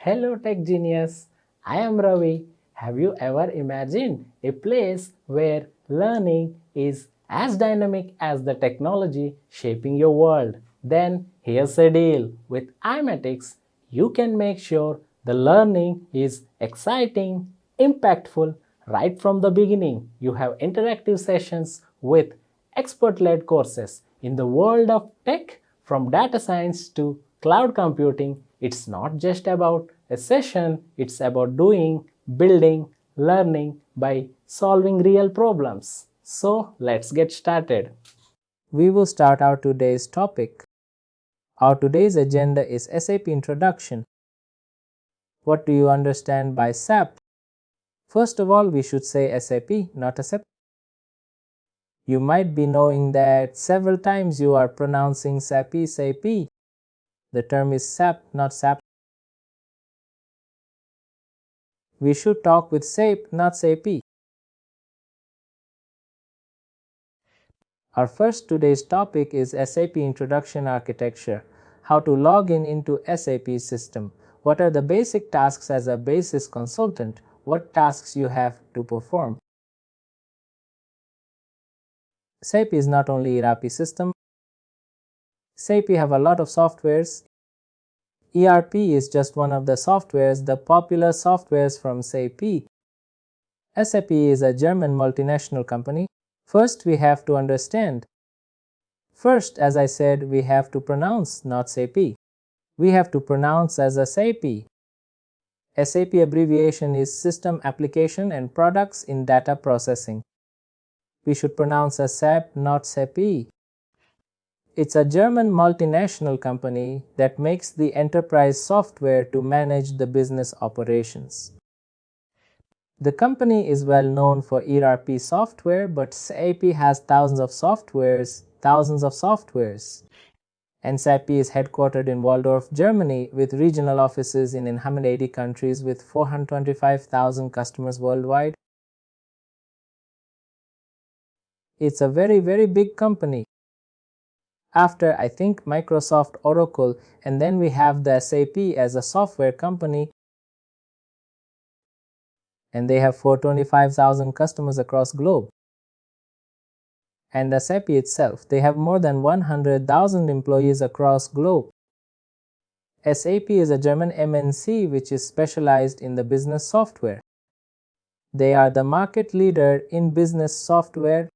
Hello Tech Genius, I am Ravi. Have you ever imagined a place where learning is as dynamic as the technology shaping your world? Then here's a deal. With iMatix, you can make sure the learning is exciting, impactful right from the beginning. You have interactive sessions with expert-led courses. In the world of tech, from data science to cloud computing, it's not just about a session, it's about doing, building, learning by solving real problems. So let's get started. We will start our today's topic. Our today's agenda is SAP Introduction. What do you understand by SAP? First of all, we should say SAP, not SAP. You might be knowing that several times you are pronouncing SAP, SAP. The term is SAP, not SAP. We should talk with SAP, not SAP. Our first today's topic is SAP Introduction Architecture. How to log in into SAP system. What are the basic tasks as a basis consultant? What tasks you have to perform? SAP is not only ERP system. SAP have a lot of softwares. ERP is just one of the softwares, the popular softwares from SAP. SAP is a German multinational company. First, we have to understand. First, as I said, we have to pronounce, not SAP. We have to pronounce as a SAP. SAP abbreviation is System Application and Products in Data Processing. We should pronounce as SAP, not SAP. It's a German multinational company that makes the enterprise software to manage the business operations. The company is well known for ERP software, but SAP has thousands of softwares. And SAP is headquartered in Waldorf, Germany, with regional offices in 180 countries with 425,000 customers worldwide. It's a very big company. After, I think, Microsoft, Oracle, and then we have the SAP as a software company, and they have 425,000 customers across globe. And SAP itself, they have more than 100,000 employees across globe. SAP is a German MNC which is specialized in the business software. They are the market leader in business software.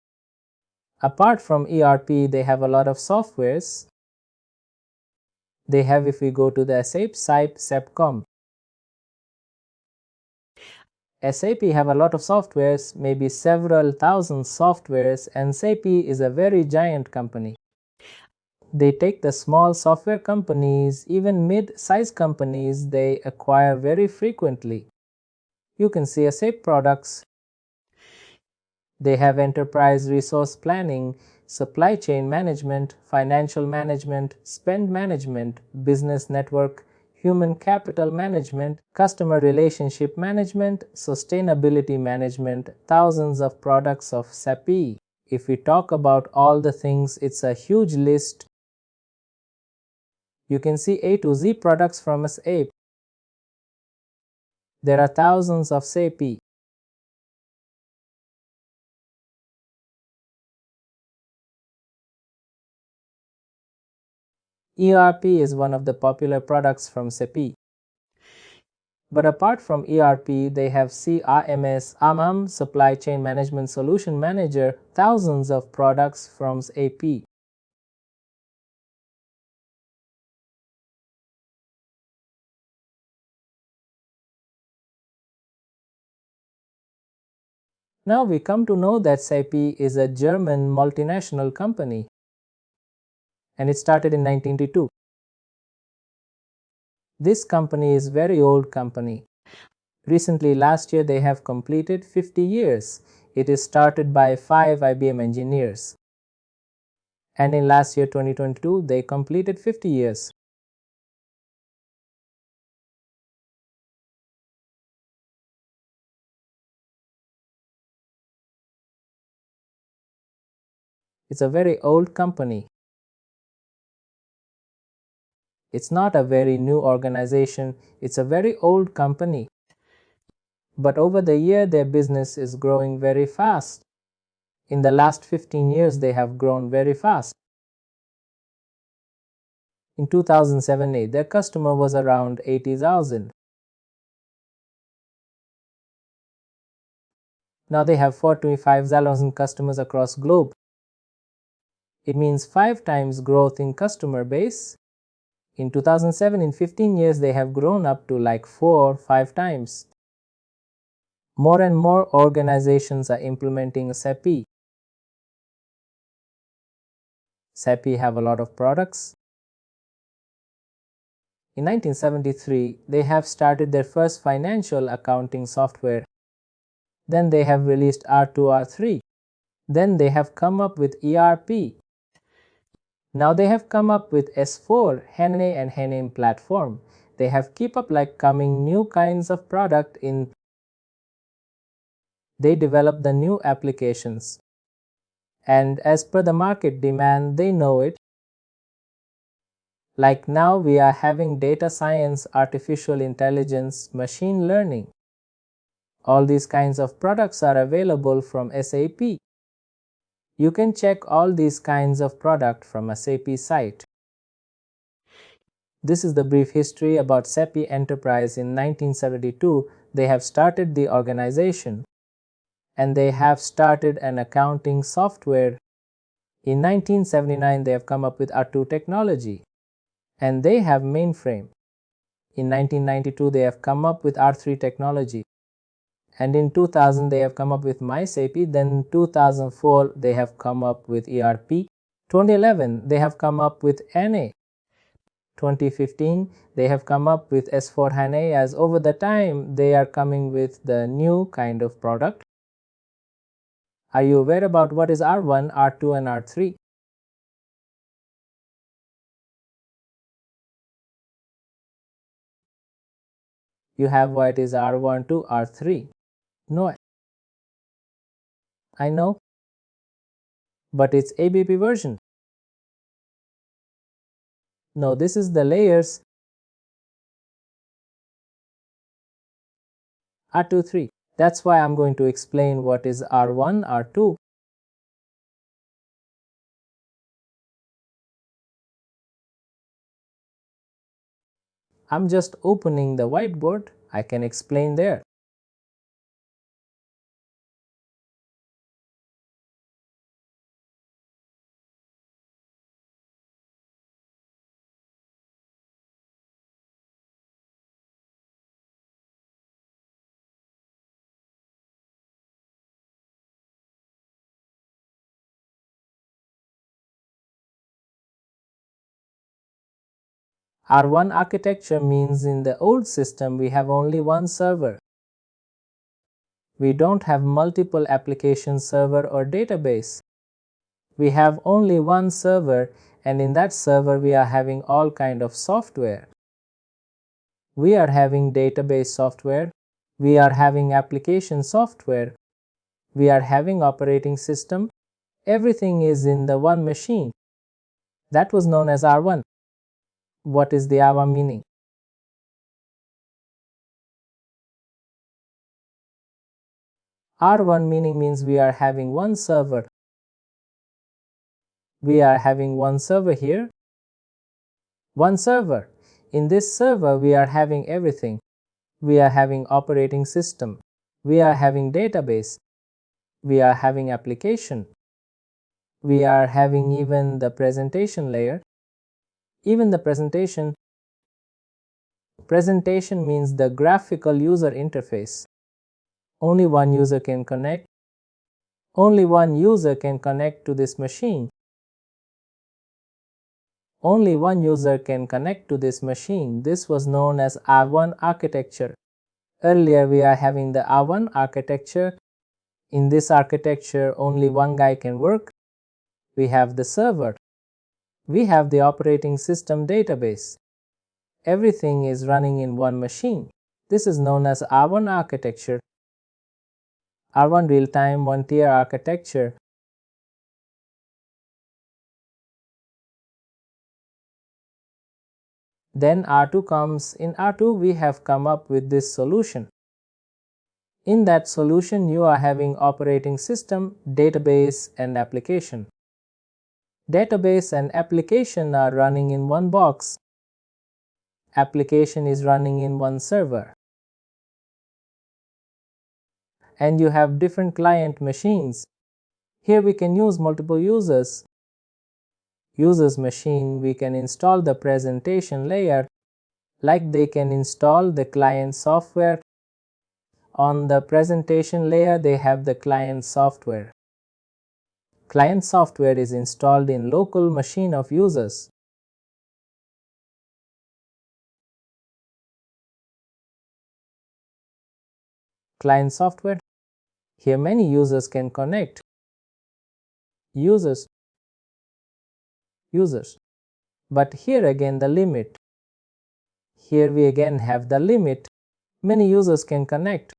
Apart from ERP, they have a lot of softwares. They have, if we go to the SAP site, SAPcom. SAP have a lot of softwares, maybe several thousand softwares, and SAP is a very giant company. They take the small software companies, even mid-sized companies, they acquire very frequently. You can see SAP products. They have enterprise resource planning, supply chain management, financial management, spend management, business network, human capital management, customer relationship management, sustainability management, thousands of products of SAP. If we talk about all the things, it's a huge list. You can see A to Z products from SAP. There are thousands of SAP. ERP is one of the popular products from SAP. But apart from ERP, they have CRMS, Supply Chain Management Solution Manager, thousands of products from SAP. Now we come to know that SAP is a German multinational company, and it started in 1992. This company is very old company. Recently, last year, they have completed 50 years. It is started by 5 IBM engineers. And in last year, 2022, they completed 50 years. It's a very old company. It's not a very new organization, it's a very old company. But over the year, their business is growing very fast. In the last 15 years, they have grown very fast. In 2007-8, their customer was around 80,000. Now they have 45,000 customers across globe. It means 5 times growth in customer base. In 2007, in 15 years, they have grown up to like 4-5 times. More and more organizations are implementing SAP. SAP have a lot of products. In 1973, they have started their first financial accounting software. Then they have released R2, R3. Then they have come up with ERP. Now they have come up with S4, HANA and HANA platform. They have keep up like coming new kinds of product in. They develop the new applications. And as per the market demand, they know it. Like now we are having data science, artificial intelligence, machine learning. All these kinds of products are available from SAP. You can check all these kinds of product from a SAP site. This is the brief history about SAP Enterprise. In 1972, they have started the organization and they have started an accounting software. In 1979, they have come up with R2 technology and they have mainframe. In 1992, they have come up with R3 technology. And in 2000, they have come up with MySAP. Then 2004, they have come up with ERP. 2011, they have come up with NA. 2015, they have come up with S4 HANA. As over the time, they are coming with the new kind of product. Are you aware about what is R1, R2 and R3? You have what is R1 to R3. No, I know, but it's ABP version. No, this is the layers R2, 3. That's why I'm going to explain what is R1, R2. I'm just opening the whiteboard. I can explain there. R1 architecture means in the old system we have only one server. We don't have multiple application server or database. We have only one server, and in that server we are having all kind of software. We are having database software, we are having application software, we are having operating system. Everything is in the one machine. That was known as R1. What is the R1 meaning? R1 meaning means we are having one server. We are having one server here. One server. In this server we are having everything. We are having operating system. We are having database. We are having application. We are having even the presentation layer. Even the presentation. Presentation means the graphical user interface. Only one user can connect. Only one user can connect to this machine. Only one user can connect to this machine. This was known as R1 architecture. Earlier we are having the R1 architecture. In this architecture only one guy can work. We have the server. We have the operating system database. Everything is running in one machine. This is known as R1 architecture. R1 real-time one-tier architecture. Then R2 comes. In R2 we have come up with this solution. In that solution you are having operating system, database and application. Database and application are running in one box. Application is running in one server. And you have different client machines. Here we can use multiple users. Users machine, we can install the presentation layer, like they can install the client software. On the presentation layer they have the client software. Client software is installed in local machine of users. Client software. Here many users can connect. Users. But here again the limit. Here we again have the limit. Many users can connect.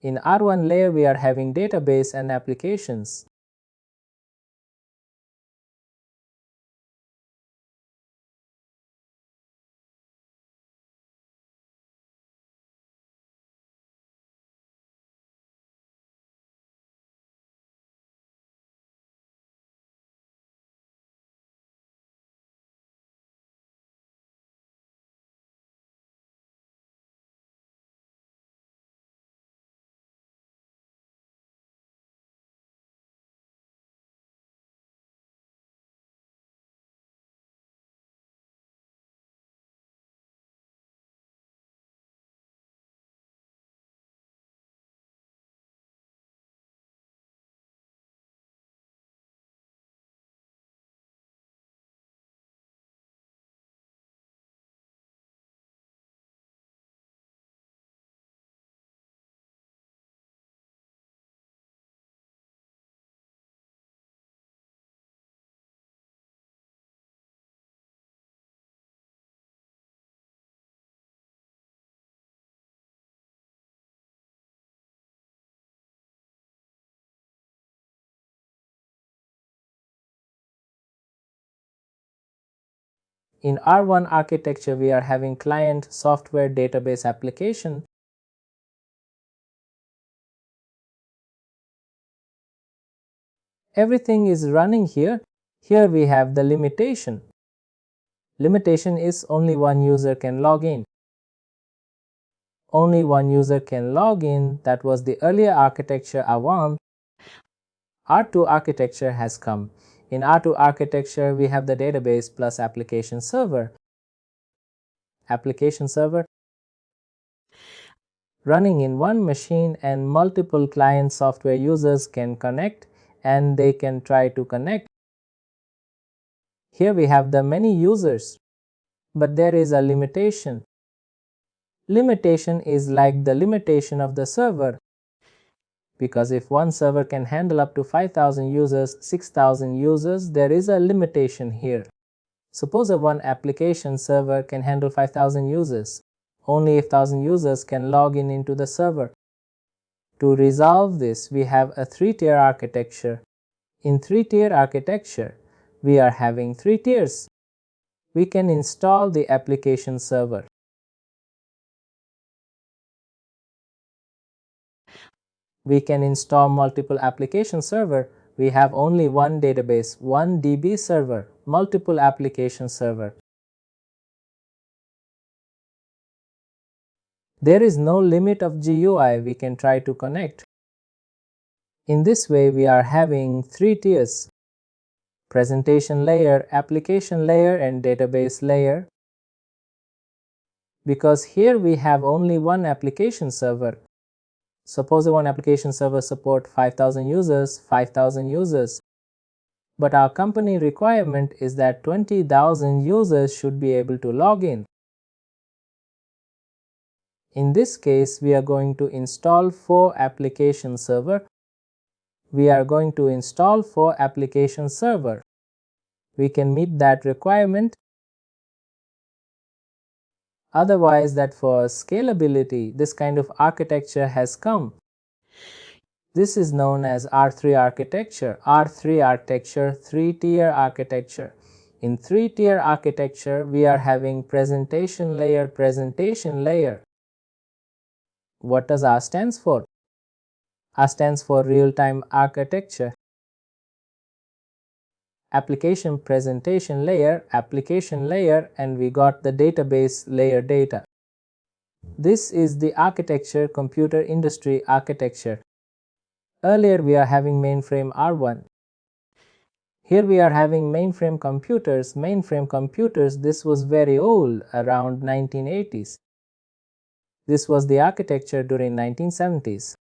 In R1 layer we are having database and applications. In R1 architecture we are having client, software, database, application. Everything is running here. Here we have the limitation. Limitation is only one user can log in. Only one user can log in. That was the earlier architecture R1. R2 architecture has come. In R2 architecture we have the database plus application server. Application server running in one machine, and multiple client software users can connect and they can try to connect. Here we have the many users, but there is a limitation. Limitation is like the limitation of the server, because if one server can handle up to 5,000 users, 6,000 users, there is a limitation here. Suppose a one application server can handle 5,000 users. Only if 1,000 users can log in into the server. To resolve this, we have a three-tier architecture. In three-tier architecture, we are having three tiers. We can install the application server. We can install multiple application server. We have only one database, one DB server, multiple application server. There is no limit of GUI we can try to connect. In this way, we are having 3 tiers: presentation layer, application layer, and database layer. Because here we have only one application server. Suppose one application server support 5,000 users, but our company requirement is that 20,000 users should be able to log in. In this case, we are going to install 4 application server. We can meet that requirement. Otherwise, that for scalability, this kind of architecture has come. This is known as R3 architecture. R3 architecture, 3-tier architecture. In 3-tier architecture, we are having presentation layer. What does R stands for? R stands for real-time architecture. Presentation layer, application layer, and we got the database layer data. This is the architecture, computer industry architecture. Earlier we are having mainframe R1. Here we are having mainframe computers. This was very old, around 1980s. This was the architecture during 1970s.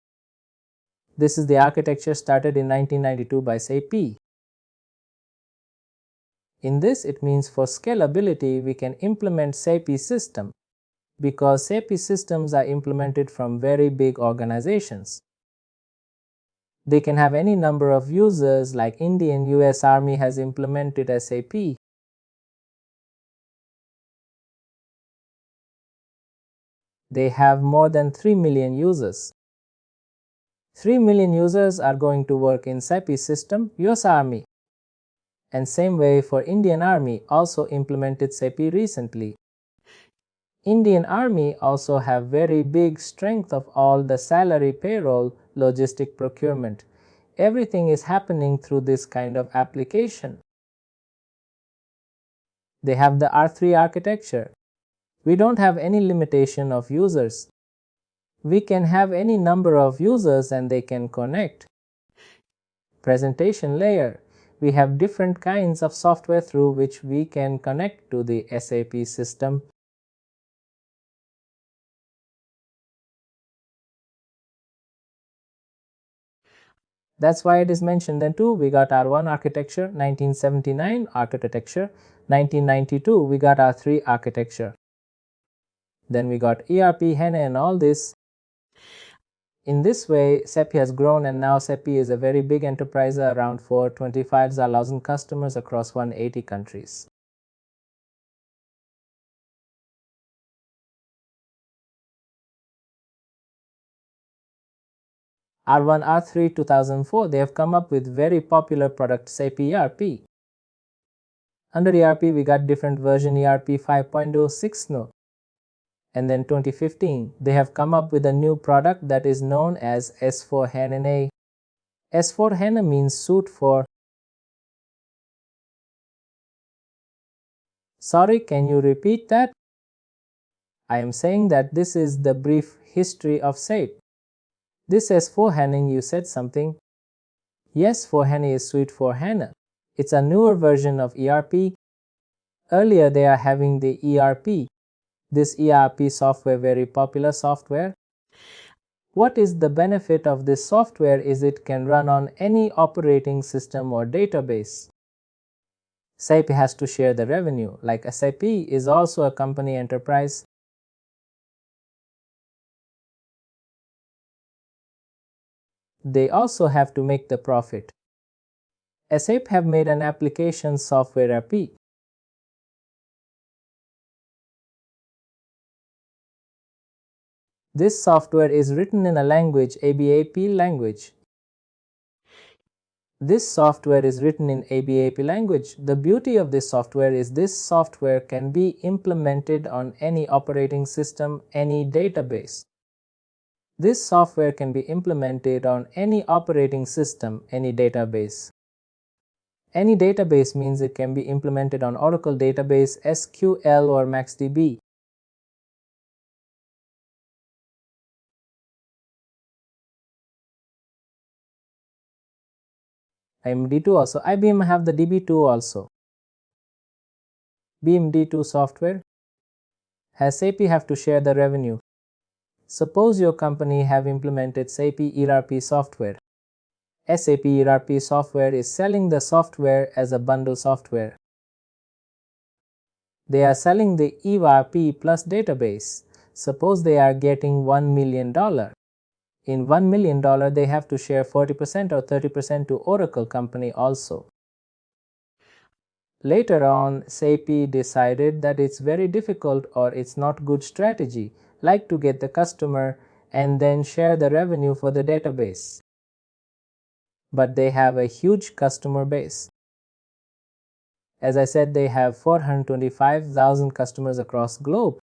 This is the architecture started in 1992 by SAP. In this, it means for scalability, we can implement SAP system, because SAP systems are implemented from very big organizations. They can have any number of users, like Indian US Army has implemented SAP. They have more than 3 million users. 3 million users are going to work in SAP system, US Army. And same way for Indian Army, also implemented SAP recently. Indian Army also have very big strength of all the salary, payroll, logistic procurement. Everything is happening through this kind of application. They have the R3 architecture. We don't have any limitation of users. We can have any number of users and they can connect. Presentation layer. We have different kinds of software through which we can connect to the SAP system. That's why it is mentioned. Then too, we got R1 architecture, 1979 architecture, 1992 we got R3 architecture. Then we got ERP, HANA and all this. In this way, SAP has grown, and now SAP is a very big enterprise, around 425,000 customers across 180 countries. R1, R3, 2004, they have come up with very popular product SAP ERP. Under ERP, we got different version ERP 5.0, 6 no. And then 2015, they have come up with a new product that is known as S4HANA. S4HANA means suit for. Sorry, can you repeat that? I am saying that this is the brief history of SAP. This S4HANA, you said something. Yes, 4HANA is suite for HANA. It's a newer version of ERP. Earlier they are having the ERP. This ERP software, very popular software. What is the benefit of this software is it can run on any operating system or database. SAP has to share the revenue, like SAP is also a company enterprise. They also have to make the profit. SAP have made an application software ERP. This software is written in a language, ABAP language. This software is written in ABAP language. The beauty of this software is this software can be implemented on any operating system, any database. This software can be implemented on any operating system, any database. Any database means it can be implemented on Oracle database, SQL or MaxDB. IMD2 also. IBM have the DB2 also. BMD2 software. SAP have to share the revenue. Suppose your company have implemented SAP ERP software. SAP ERP software is selling the software as a bundle software. They are selling the ERP plus database. Suppose they are getting $1 million. In $1 million, they have to share 40% or 30% to Oracle company also. Later on, SAP decided that it's very difficult or it's not good strategy, like to get the customer and then share the revenue for the database. But they have a huge customer base. As I said, they have 425,000 customers across globe.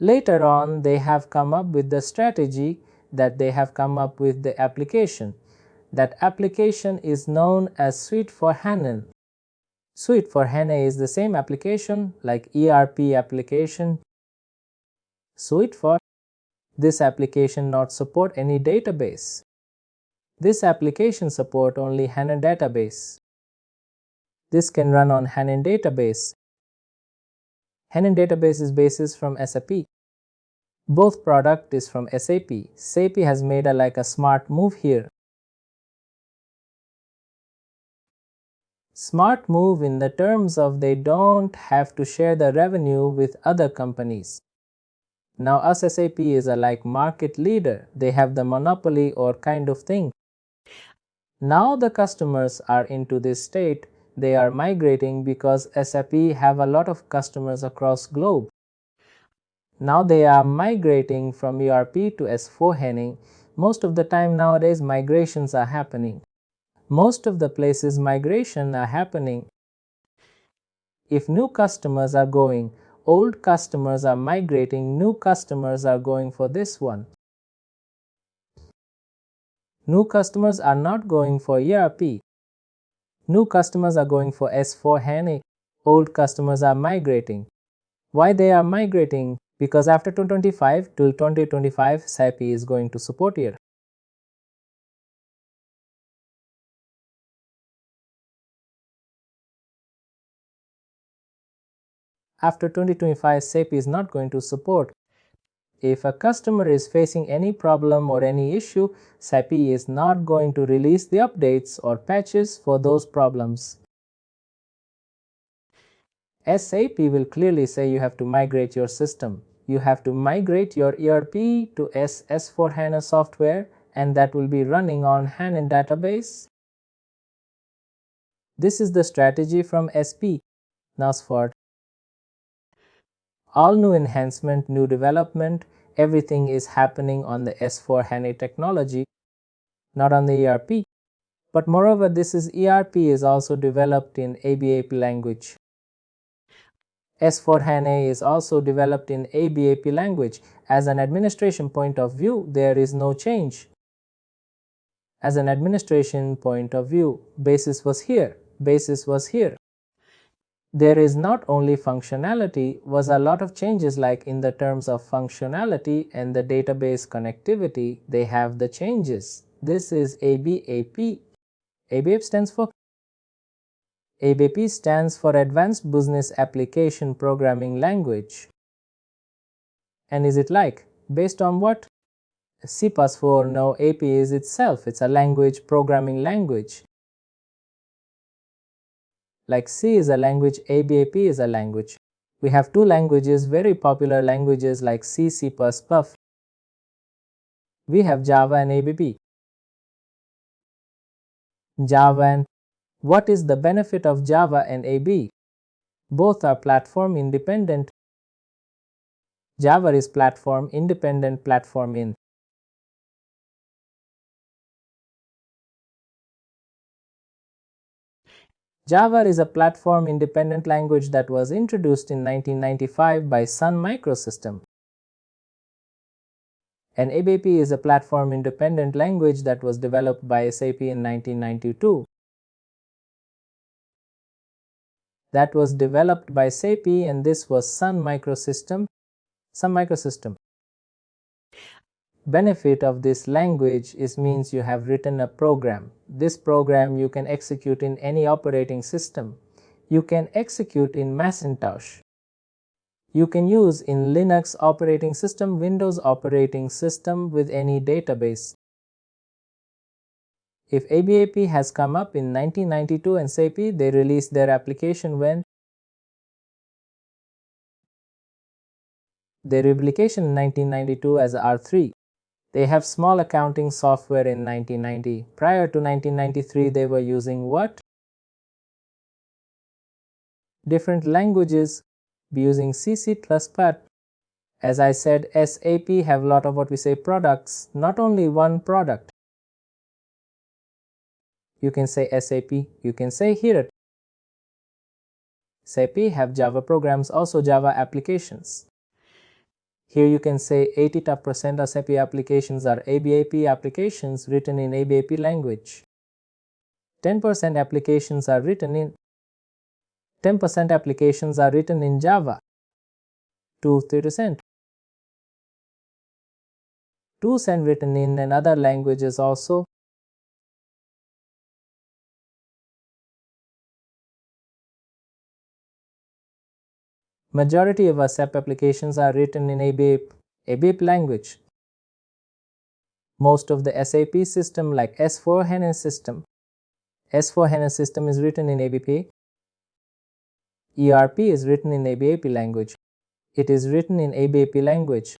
Later on, they have come up with the strategy that they have come up with the application. That application is known as Suite for HANA. Suite for HANA is the same application like ERP application. Suite for this application not support any database. This application support only HANA database. This can run on HANA database. HANA database is basis from SAP. Both product is from SAP. SAP has made a smart move here. Smart move in the terms of they don't have to share the revenue with other companies. Now us SAP is a market leader. They have the monopoly or kind of thing. Now the customers are into this state. They are migrating because SAP have a lot of customers across globe. Now they are migrating from ERP to S4HANA. Most of the time nowadays migrations are happening. Most of the places migration are happening. If new customers are going, old customers are migrating, new customers are going for this one. New customers are not going for ERP. New customers are going for S4HANA. Old customers are migrating. Why they are migrating? Because after 2025 till 2025 SAP is going to support here. After 2025 SAP is not going to support. If a customer is facing any problem or any issue, SAP is not going to release the updates or patches for those problems. SAP will clearly say you have to migrate your system. You have to migrate your ERP to S4HANA software, and that will be running on HANA database. This is the strategy from SP. Now for all new enhancement, new development, everything is happening on the S4HANA technology, not on the ERP. But moreover, this is ERP is also developed in ABAP language. S4HANA is also developed in ABAP language. As an administration point of view, there is no change. As an administration point of view, Basis was here, Basis was here. There is not only functionality, was a lot of changes like in the terms of functionality and the database connectivity, they have the changes. This is ABAP. ABAP stands for ABAP stands for Advanced Business Application Programming Language. And is it based on what? C++? No, AP is itself. It's a language, programming language. Like C is a language, ABAP is a language. We have two languages, very popular languages like C, C++. We have Java and ABAP. Java and what is the benefit of Java and AB? Both are platform independent. Java is platform independent, platform in. Java is a platform independent language that was introduced in 1995 by Sun Microsystem. And ABAP is a platform-independent language that was developed by SAP in 1992. That was developed by SAP, and this was Sun Microsystem. Benefit of this language means you have written a program. This program you can execute in any operating system. You can execute in Macintosh. You can use in Linux operating system, Windows operating system, with any database. If ABAP has come up in 1992 and SAP, they released their application when? Their application in 1992 as R3. They have small accounting software in 1990. Prior to 1993, they were using what? Different languages, using C, C++. As I said, SAP have a lot of what we say products, not only one product. You can say SAP, you can say here. SAP have Java programs, also Java applications. Here you can say 80% of SAP applications are ABAP applications written in ABAP language. 10% applications are written in 10% applications are written in Java. 2% written in other languages also. Majority of our SAP applications are written in ABAP language. Most of the SAP system like S4HANA system is written in ABAP. ERP is written in ABAP language. It is written in ABAP language.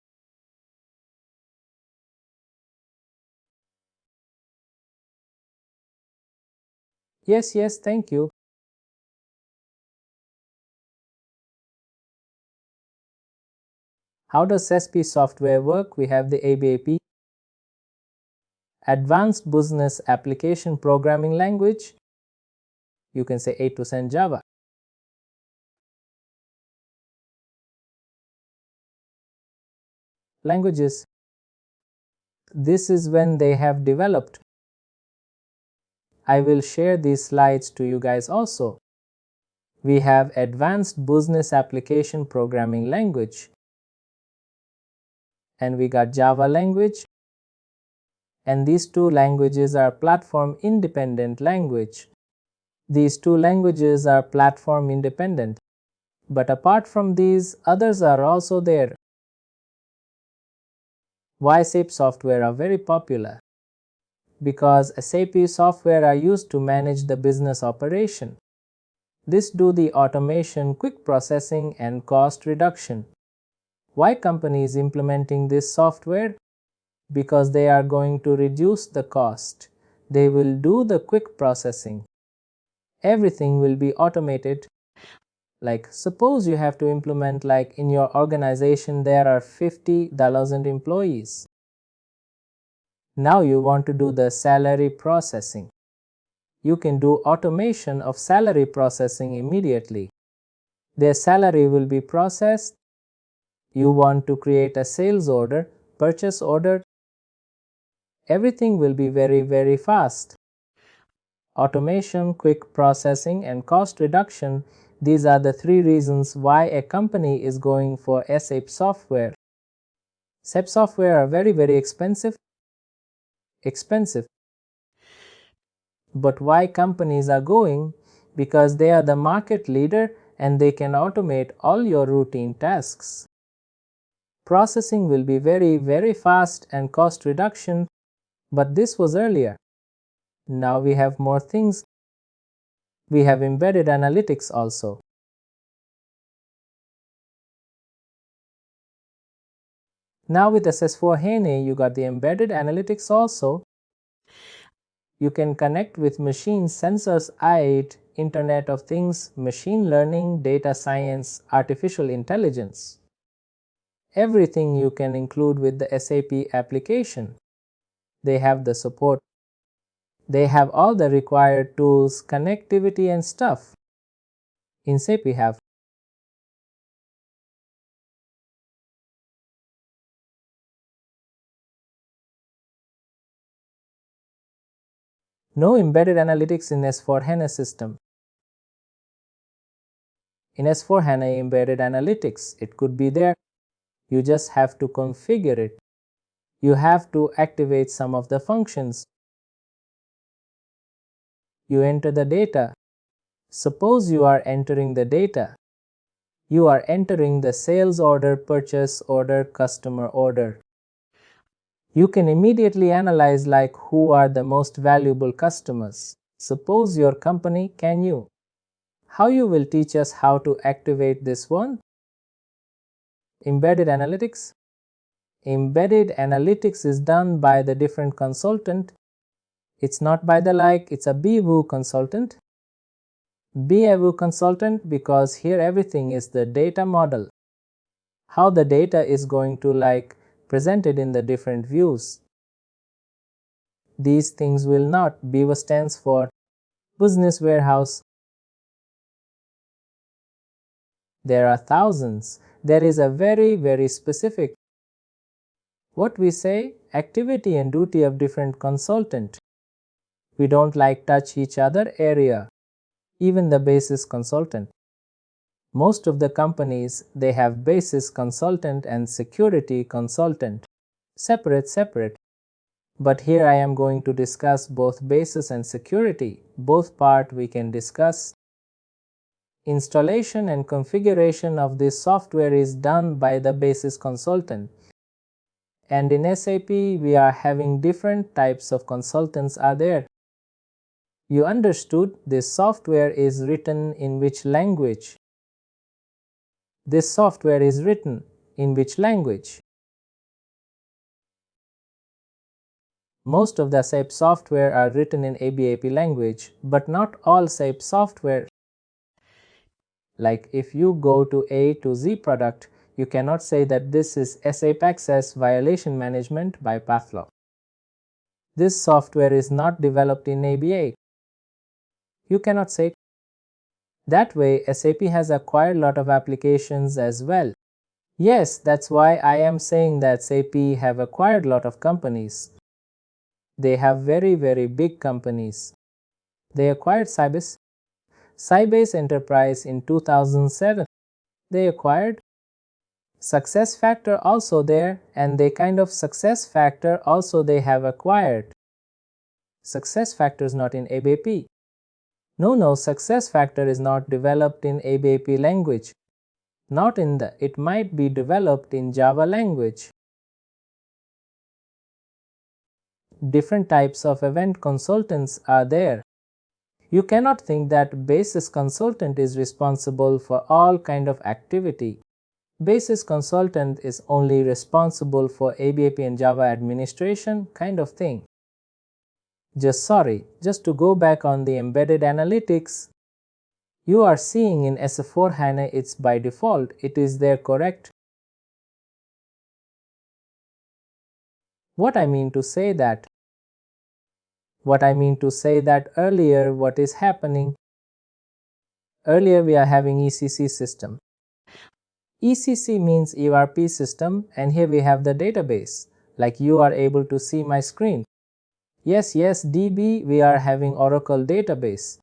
Yes, thank you. How does SAP software work? We have the ABAP, Advanced Business Application Programming Language. You can say 8% Java. Languages. This is when they have developed. I will share these slides to you guys also. We have Advanced Business Application Programming Language. And we got Java language. And these two languages are platform independent language. These two languages are platform independent. But apart from these, others are also there. Why SAP software are very popular? Because SAP software are used to manage the business operation. This do the automation, quick processing and cost reduction. Why companies implementing this software? Because they are going to reduce the cost. They will do the quick processing. Everything will be automated. Like suppose you have to implement, like in your organization there are 50,000 employees. Now you want to do the salary processing. You can do automation of salary processing immediately. Their salary will be processed. You want to create a sales order, purchase order. Everything will be very fast. Automation, quick processing and cost reduction. These are the three reasons why a company is going for SAP software. SAP software are very expensive. But why companies are going? Because they are the market leader and they can automate all your routine tasks. Processing will be very fast and cost reduction, but this was earlier. Now we have more things. We have embedded analytics also. Now with S4HANA, you got the embedded analytics also. You can connect with machines, sensors, IoT, Internet of Things, machine learning, data science, artificial intelligence. Everything you can include with the SAP application. They have the support. They have all the required tools, connectivity and stuff. In SAP we have No embedded analytics in S4HANA system. In S4HANA embedded analytics, it could be there. You just have to configure it. You have to activate some of the functions. You enter the data. Suppose you are entering the data. You are entering the sales order, purchase order, customer order. You can immediately analyze like who are the most valuable customers. Suppose your company, can you? How you will teach us how to activate this one? Embedded analytics. Embedded analytics is done by the different consultant. It's not by the like, it's a BW consultant. BW consultant because here everything is the data model. How the data is going to like presented in the different views. These things will not. BW stands for business warehouse. There are thousands. There is a very specific, what we say, activity and duty of different consultant. We don't like touch each other area. Even the basis consultant. Most of the companies, they have basis consultant and security consultant. Separate. But here I am going to discuss both basis and security. Both part we can discuss. Installation and configuration of this software is done by the basis consultant. And in SAP, we are having different types of consultants are there. You understood this software is written in which language? This software is written in which language? Most of the SAP software are written in ABAP language, but not all SAP software. Like if you go to A to Z product, you cannot say that this is SAP Access Violation Management by Pathlog. This software is not developed in ABA. You cannot say. That way, SAP has acquired a lot of applications as well. Yes, that's why I am saying that SAP have acquired a lot of companies. They have very big companies. They acquired Sybase. Sybase Enterprise in 2007. They acquired SuccessFactor also there, and they kind of SuccessFactor also they have acquired. SuccessFactor is not in ABAP. No, SuccessFactor is not developed in ABAP language. Not in the, it might be developed in Java language. Different types of event consultants are there. You cannot think that basis consultant is responsible for all kind of activity. Basis consultant is only responsible for ABAP and Java administration kind of thing. Just to go back on the embedded analytics, you are seeing in S4HANA it's by default, it is there, correct? What I mean to say that earlier what is happening? Earlier we are having ECC system. ECC means ERP system, and here we have the database. Like you are able to see my screen. Yes, DB, we are having Oracle database.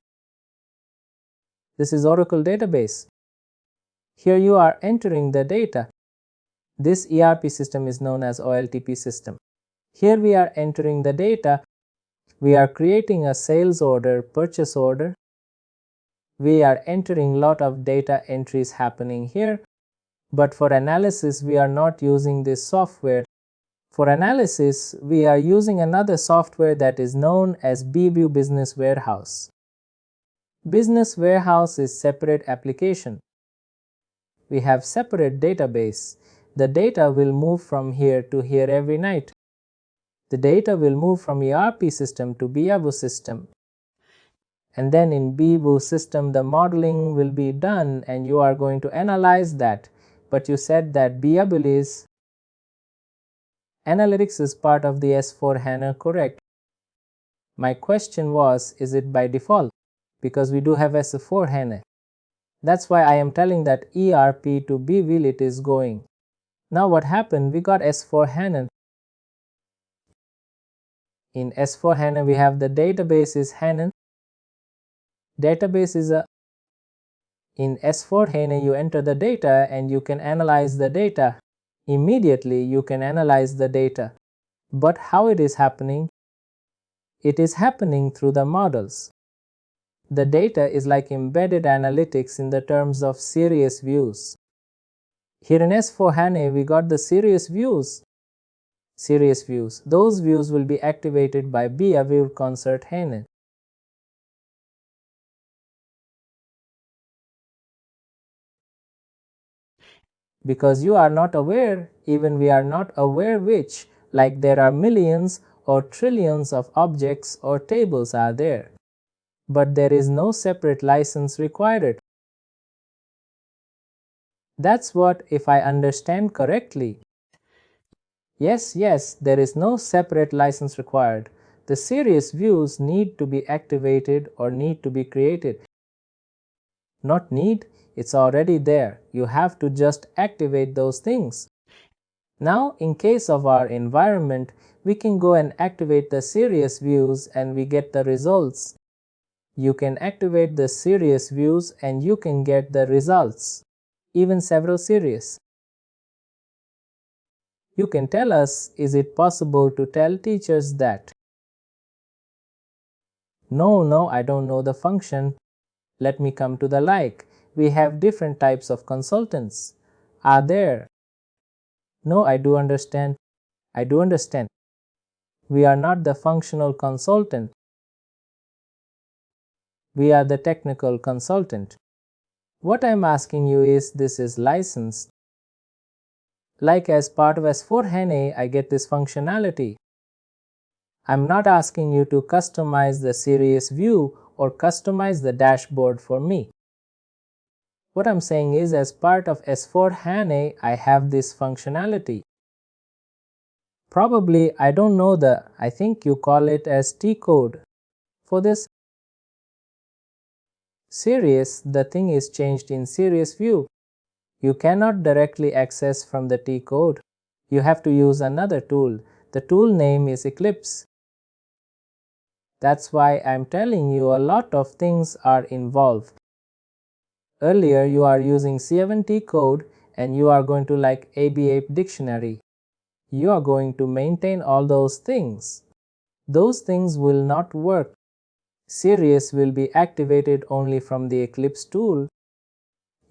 This is Oracle database. Here you are entering the data. This ERP system is known as OLTP system. Here we are entering the data. We are creating a sales order, purchase order. We are entering lot of data entries happening here. But for analysis, we are not using this software. For analysis, we are using another software that is known as BW Business Warehouse. Business Warehouse is separate application. We have separate database. The data will move from here to here every night. The data will move from ERP system to BW system. And then in BW system, the modeling will be done and you are going to analyze that. But you said that BW is analytics is part of the S4HANA, correct? My question was, is it by default? Because we do have S4HANA. That's why I am telling that ERP to BW it is going. Now what happened? We got S4HANA. In S4HANA, we have the database is HANA. Database is in S4HANA, you enter the data and you can analyze the data. Immediately, you can analyze the data. But how it is happening? It is happening through the models. The data is like embedded analytics in the terms of series views. Here in S4HANA, we got the series views. Those views will be activated by Behavior Concert HANA. Because you are not aware, even we are not aware which, like there are millions or trillions of objects or tables are there. But there is no separate license required. That's what, if I understand correctly. Yes, there is no separate license required. The series views need to be activated or need to be created. Not need, it's already there. You have to just activate those things. Now, in case of our environment, we can go and activate the series views and we get the results. You can activate the series views and you can get the results, even several series. You can tell us, is it possible to tell teachers that? No, I don't know the function. Let me come to the like. We have different types of consultants. Are there? No, I do understand. We are not the functional consultant. We are the technical consultant. What I'm asking you is, this is licensed. Like as part of S4HANA, I get this functionality. I'm not asking you to customize the series view or customize the dashboard for me. What I'm saying is, as part of S4HANA, I have this functionality. Probably, I don't know I think you call it as T-code. For this series, the thing is changed in series view. You cannot directly access from the T-code. You have to use another tool. The tool name is Eclipse. That's why I'm telling you a lot of things are involved. Earlier, you are using C7T code and you are going to like ABAPE dictionary. You are going to maintain all those things. Those things will not work. Series will be activated only from the Eclipse tool.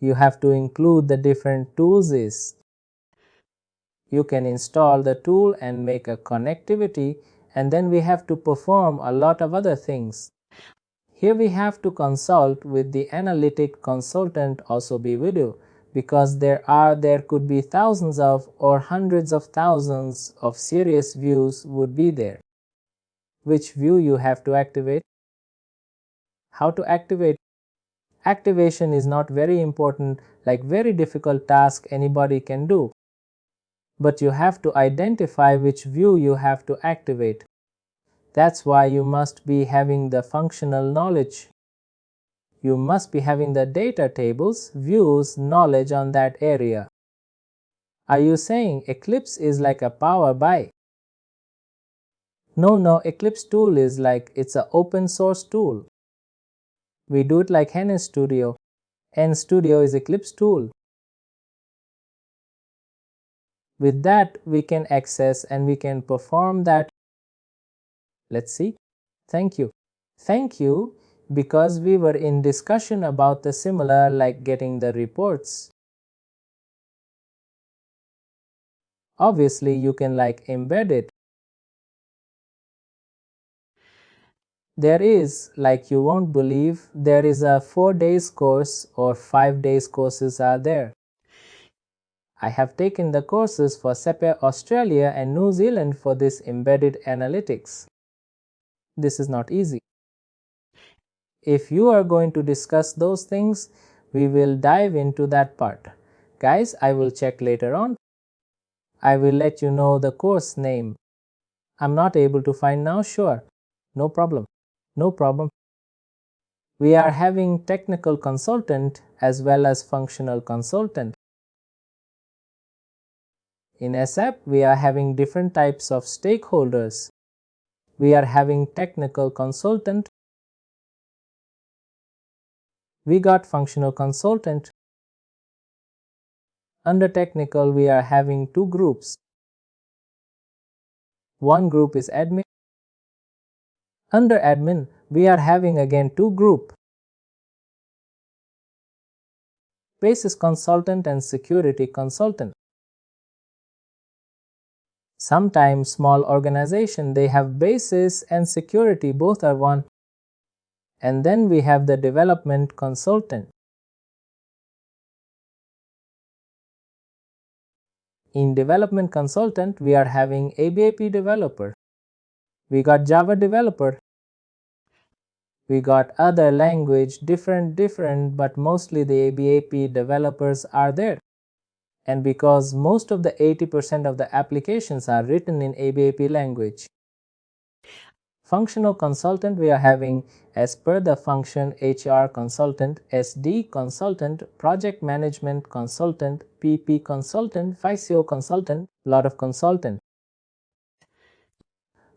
You have to include the different tools. You can install the tool and make a connectivity, and then we have to perform a lot of other things. Here we have to consult with the analytic consultant also be video, because there could be thousands of or hundreds of thousands of series views would be there. Which view you have to activate? How to activate? Activation is not very important, like very difficult task anybody can do. But you have to identify which view you have to activate. That's why you must be having the functional knowledge. You must be having the data tables, views, knowledge on that area. Are you saying Eclipse is like a Power BI? No, Eclipse tool is like, it's an open source tool. We do it like HANA Studio. NStudio is Eclipse tool. With that, we can access and we can perform that. Let's see. Thank you. Thank you, because we were in discussion about the similar like getting the reports. Obviously, you can like embed it. There is, like you won't believe, there is a 4 days course or 5 days courses are there. I have taken the courses for SAP Australia and New Zealand for this embedded analytics. This is not easy. If you are going to discuss those things, we will dive into that part. Guys, I will check later on. I will let you know the course name. I'm not able to find now, sure. No problem. We are having technical consultant as well as functional consultant. In SAP, we are having different types of stakeholders. we are having technical consultant. We got functional consultant. Under technical, we are having two groups. One group is admin. Under admin, we are having again two groups. Basis consultant and security consultant. Sometimes small organization, they have basis and security, both are one. And then we have the development consultant. In development consultant, we are having ABAP developer. We got Java developer. We got other language, different, but mostly the ABAP developers are there. And because most of the 80% of the applications are written in ABAP language. Functional consultant, we are having as per the function HR consultant, SD consultant, project management consultant, PP consultant, FICO consultant, lot of consultant.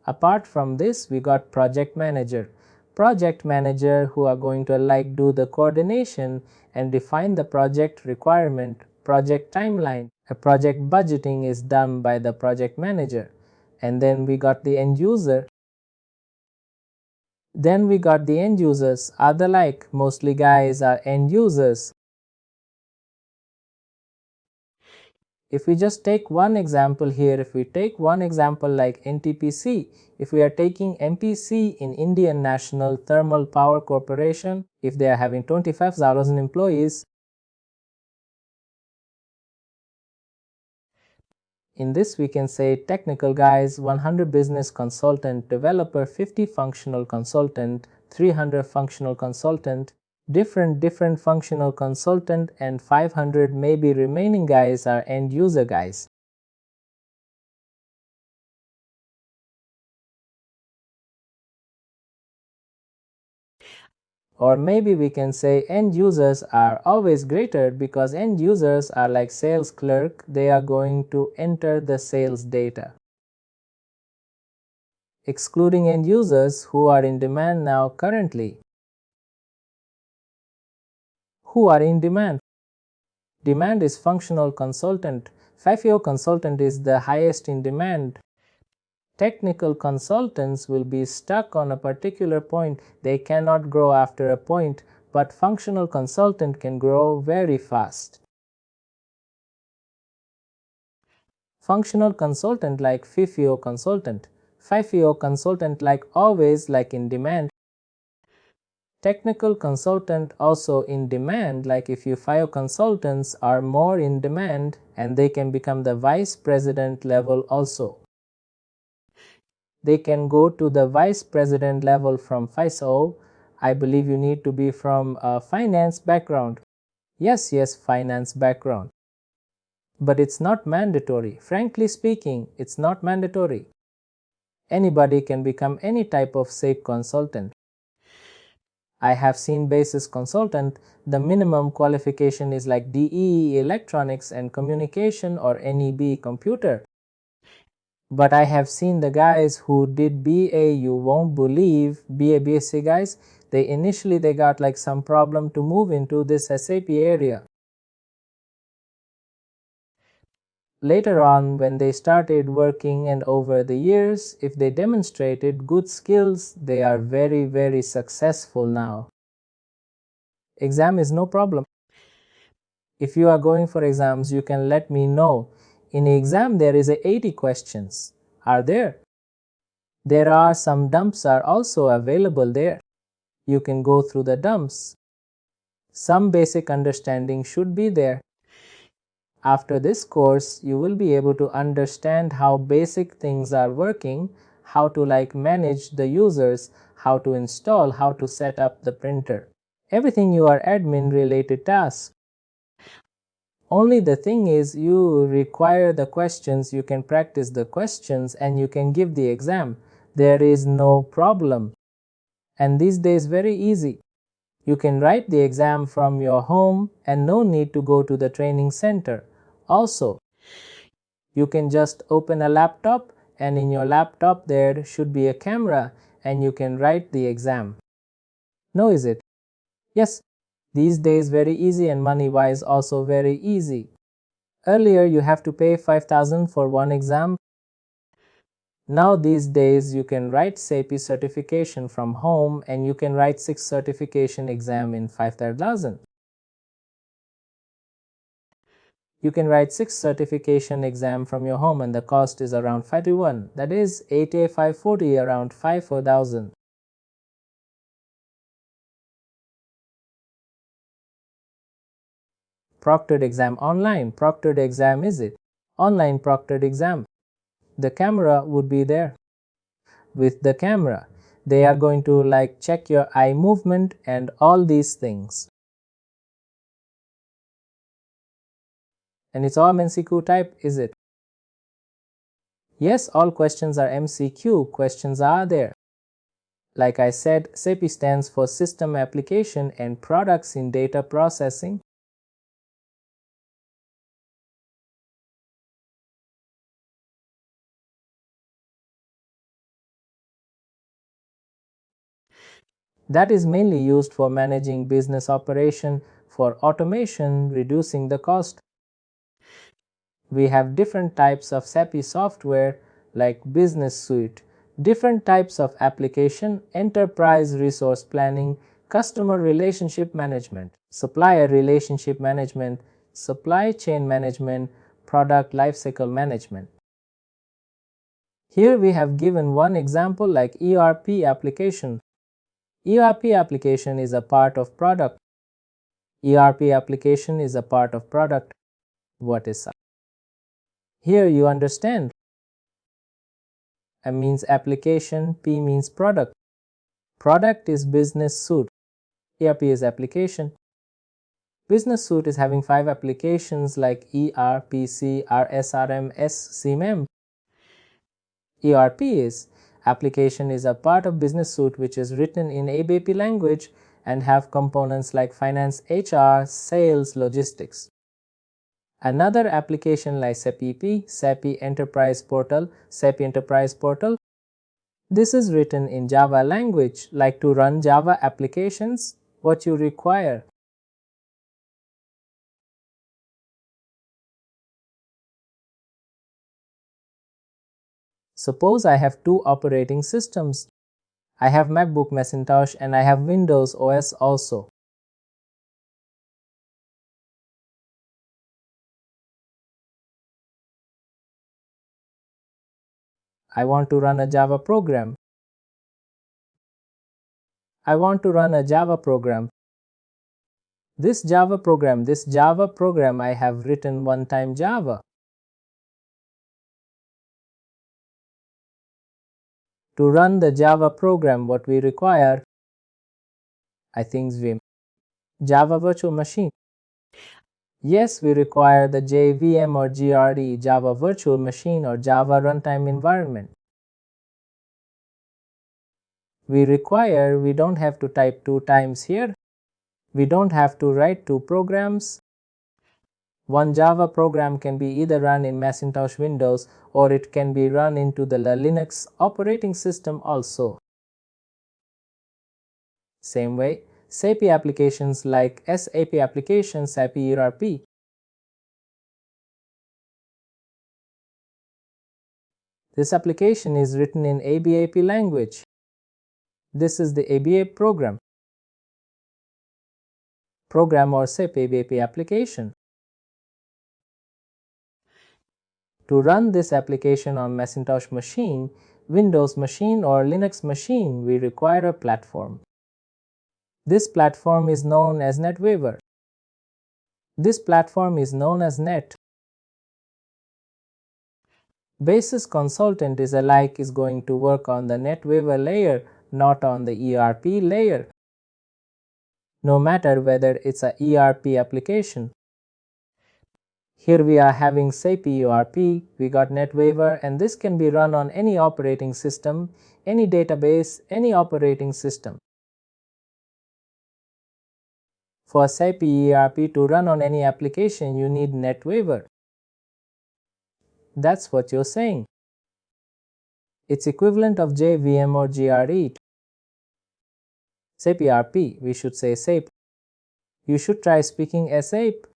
Apart from this, we got project manager. Project manager who are going to do the coordination and define the project requirement, project timeline. A project budgeting is done by the project manager. And then we got the end user. Then we got the end users, mostly guys are end users. If we just take one example here, if we take one example like NTPC, if we are taking MPC in Indian National Thermal Power Corporation, if they are having 25,000 employees, in this we can say technical guys 100 business consultant, developer 50 functional consultant, 300 functional consultant, different functional consultant, and 500 maybe remaining guys are end user guys. Or maybe we can say end users are always greater because end users are like sales clerk, they are going to enter the sales data. Excluding end users who are in demand now currently. Who are in demand? Demand is functional consultant. FICO consultant is the highest in demand. Technical consultants will be stuck on a particular point. They cannot grow after a point, but functional consultant can grow very fast. Functional consultant like FICO consultant. FICO consultant like always like in demand. Technical consultant also in demand, like if you FICO consultants are more in demand and they can become the vice president level also. They can go to the vice president level from FICO. I believe you need to be from a finance background. Yes, finance background. But it's not mandatory. Frankly speaking, it's not mandatory. Anybody can become any type of SAP consultant. I have seen basis consultant, the minimum qualification is like DE electronics and communication or NEB computer. But I have seen the guys who did BA, you won't believe, BA BSc guys, they initially got like some problem to move into this SAP area. Later on, when they started working and over the years, if they demonstrated good skills, they are very successful now. Exam is no problem. If you are going for exams, you can let me know. In the exam, there is 80 questions. Are there? There are some dumps are also available there. You can go through the dumps. Some basic understanding should be there. After this course, you will be able to understand how basic things are working, how to manage the users, how to install, how to set up the printer. Everything you are admin related tasks. Only the thing is you require the questions, you can practice the questions and you can give the exam. There is no problem. And these days very easy. You can write the exam from your home and no need to go to the training center. Also, you can just open a laptop and in your laptop there should be a camera and you can write the exam. No, is it? Yes, these days very easy and money-wise also very easy. Earlier you have to pay 5,000 for one exam. Now these days you can write SAP certification from home and you can write 6 certification exam in 5,000. You can write 6 certification exam from your home and the cost is around 51. That is 8A540 around 54,000. Proctored exam online. Proctored exam is it? Online proctored exam. The camera would be there. With the camera, they are going to like check your eye movement and all these things. And it's all MCQ type, is it? Yes, all questions are MCQ. Questions are there. Like I said, SAP stands for System Application and Products in Data Processing. That is mainly used for managing business operation, for automation, reducing the cost. We have different types of SAP software like Business Suite, different types of application, enterprise resource planning, customer relationship management, supplier relationship management, supply chain management, product lifecycle management. Here we have given one example like ERP application. ERP application is a part of product. ERP application is a part of product. What is SAP? Here you understand. M means application, P means product. Product is business suite. ERP is application. Business suite is having 5 applications like ERPC, RSRM, SCMM. ERP is application is a part of business suite which is written in ABAP language and have components like finance, HR, sales, logistics. Another application like SAP EP, SAP Enterprise Portal, SAP Enterprise Portal. This is written in Java language, like to run Java applications, what you require. Suppose I have 2 operating systems. I have MacBook Macintosh and I have Windows OS also. I want to run a Java program. I want to run a Java program. This Java program I have written one-time Java. To run the Java program, what we require, I think Vim. Java Virtual Machine. Yes, we require the JVM or GRE, Java Virtual Machine or Java Runtime Environment. We don't have to type 2 times here. We don't have to write 2 programs. One Java program can be either run in Macintosh Windows or it can be run into the Linux operating system also. Same way, SAP applications like SAP applications, SAP ERP. This application is written in ABAP language. This is the ABAP program or SAP ABAP application. To run this application on Macintosh machine, Windows machine or Linux machine, we require a platform. This platform is known as NetWeaver. This platform is known as Net. Basis consultant is going to work on the NetWeaver layer, not on the ERP layer. No matter whether it's a ERP application. Here we are having SAP ERP, we got NetWeaver, and this can be run on any operating system, any database, any operating system. For SAP ERP to run on any application, you need NetWeaver. That's what you're saying. It's equivalent of JVM or GRE. SAP ERP, we should say SAP. You should try speaking SAP.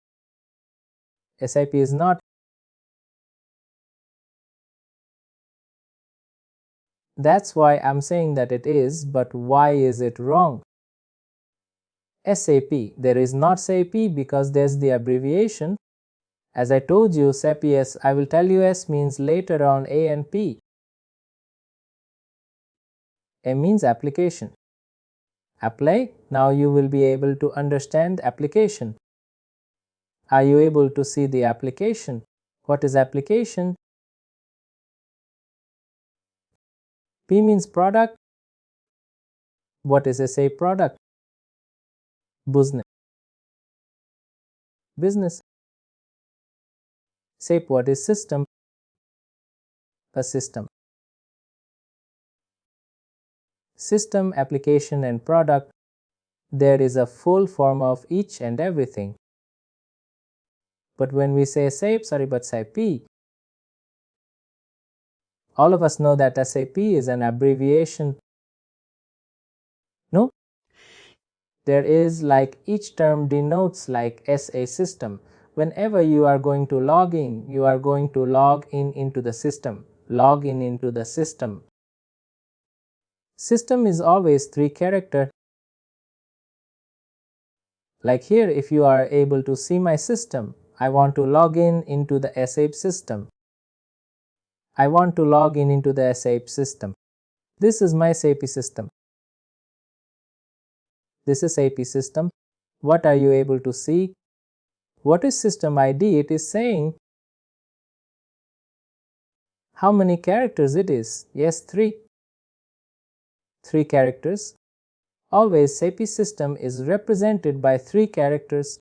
SAP is not. That's why I'm saying that it is, but why is it wrong? SAP, there is not SAP because there's the abbreviation. As I told you, SAP S, I will tell you S means later on A and P. A means application. Apply, now you will be able to understand application. Are you able to see the application? What is application? P means product. What is SAP product? Business. Business. SAP, what is system? A system. System, application and product. There is a full form of each and everything. But when we say SAP, SAP, all of us know that SAP is an abbreviation. No? There is, like, each term denotes like SA system. Whenever you are going to log in, you are going to log in into the system. Log in into the system. System is always 3 character. Like here, if you are able to see my system, I want to log in into the SAP system. I want to log in into the SAP system. This is my SAP system. This is SAP system. What are you able to see? What is system ID? It is saying how many characters it is. Yes, 3. 3 characters. Always SAP system is represented by 3 characters.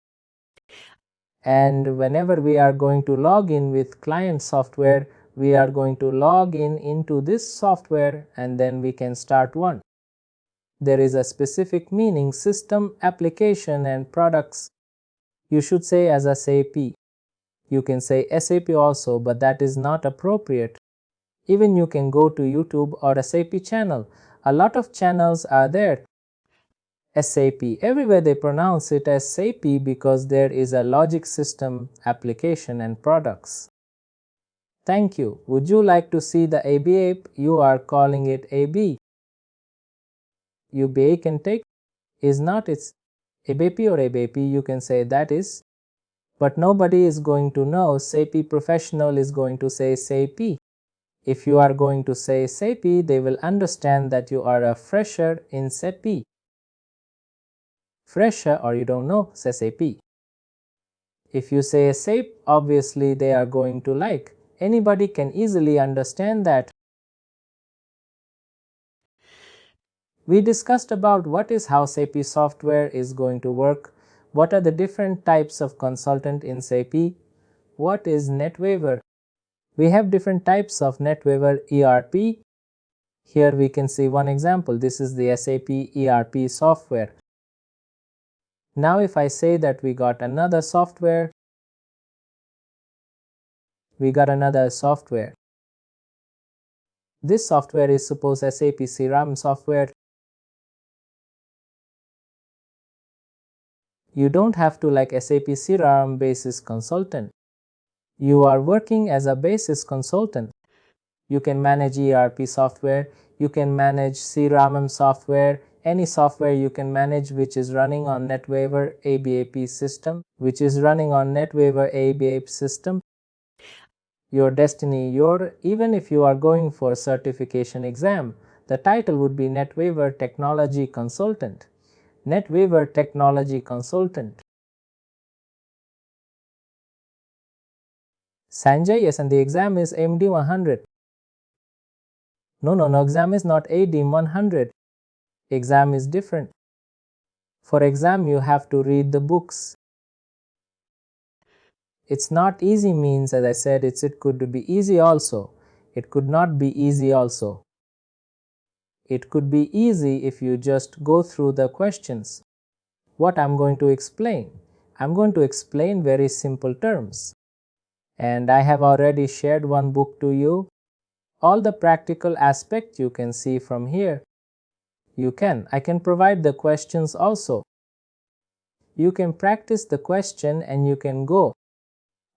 And whenever we are going to log in with client software, we are going to log in into this software and then we can start one. There is a specific meaning: system, application and products. You should say as a SAP. You can say SAP also, but that is not appropriate. Even you can go to YouTube or a SAP channel. A lot of channels are there. SAP, everywhere they pronounce it as SAP because there is a logic system, application and products. Thank you. Would you like to see the ABAP? You are calling it AB. You can take is not its ABAP or ABAP, you can say that is. But nobody is going to know. SAP professional is going to say SAP. If you are going to say SAP, they will understand that you are a fresher in SAP. Fresher or you don't know SAP. If you say SAP, obviously they are going to like. Anybody can easily understand that. We discussed about what is how SAP software is going to work. What are the different types of consultant in SAP? What is NetWeaver? We have different types of NetWeaver ERP. Here we can see one example. This is the SAP ERP software. Now if I say that we got another software, This software is suppose SAP CRM software. You don't have to like SAP CRM Basis consultant. You are working as a Basis consultant. You can manage ERP software, you can manage CRM software, any software you can manage which is running on NetWeaver ABAP system, Your destiny, even if you are going for certification exam, the title would be NetWeaver Technology Consultant. NetWeaver Technology Consultant. Sanjay, yes, and the exam is AMD 100. No, exam is not AD 100. Exam is different. For exam, you have to read the books. It's not easy means, as I said, it could be easy also. It could not be easy also. It could be easy if you just go through the questions. What I'm going to explain? I'm going to explain very simple terms. And I have already shared one book to you. All the practical aspect you can see from here. I can provide the questions also. You can practice the question and you can go.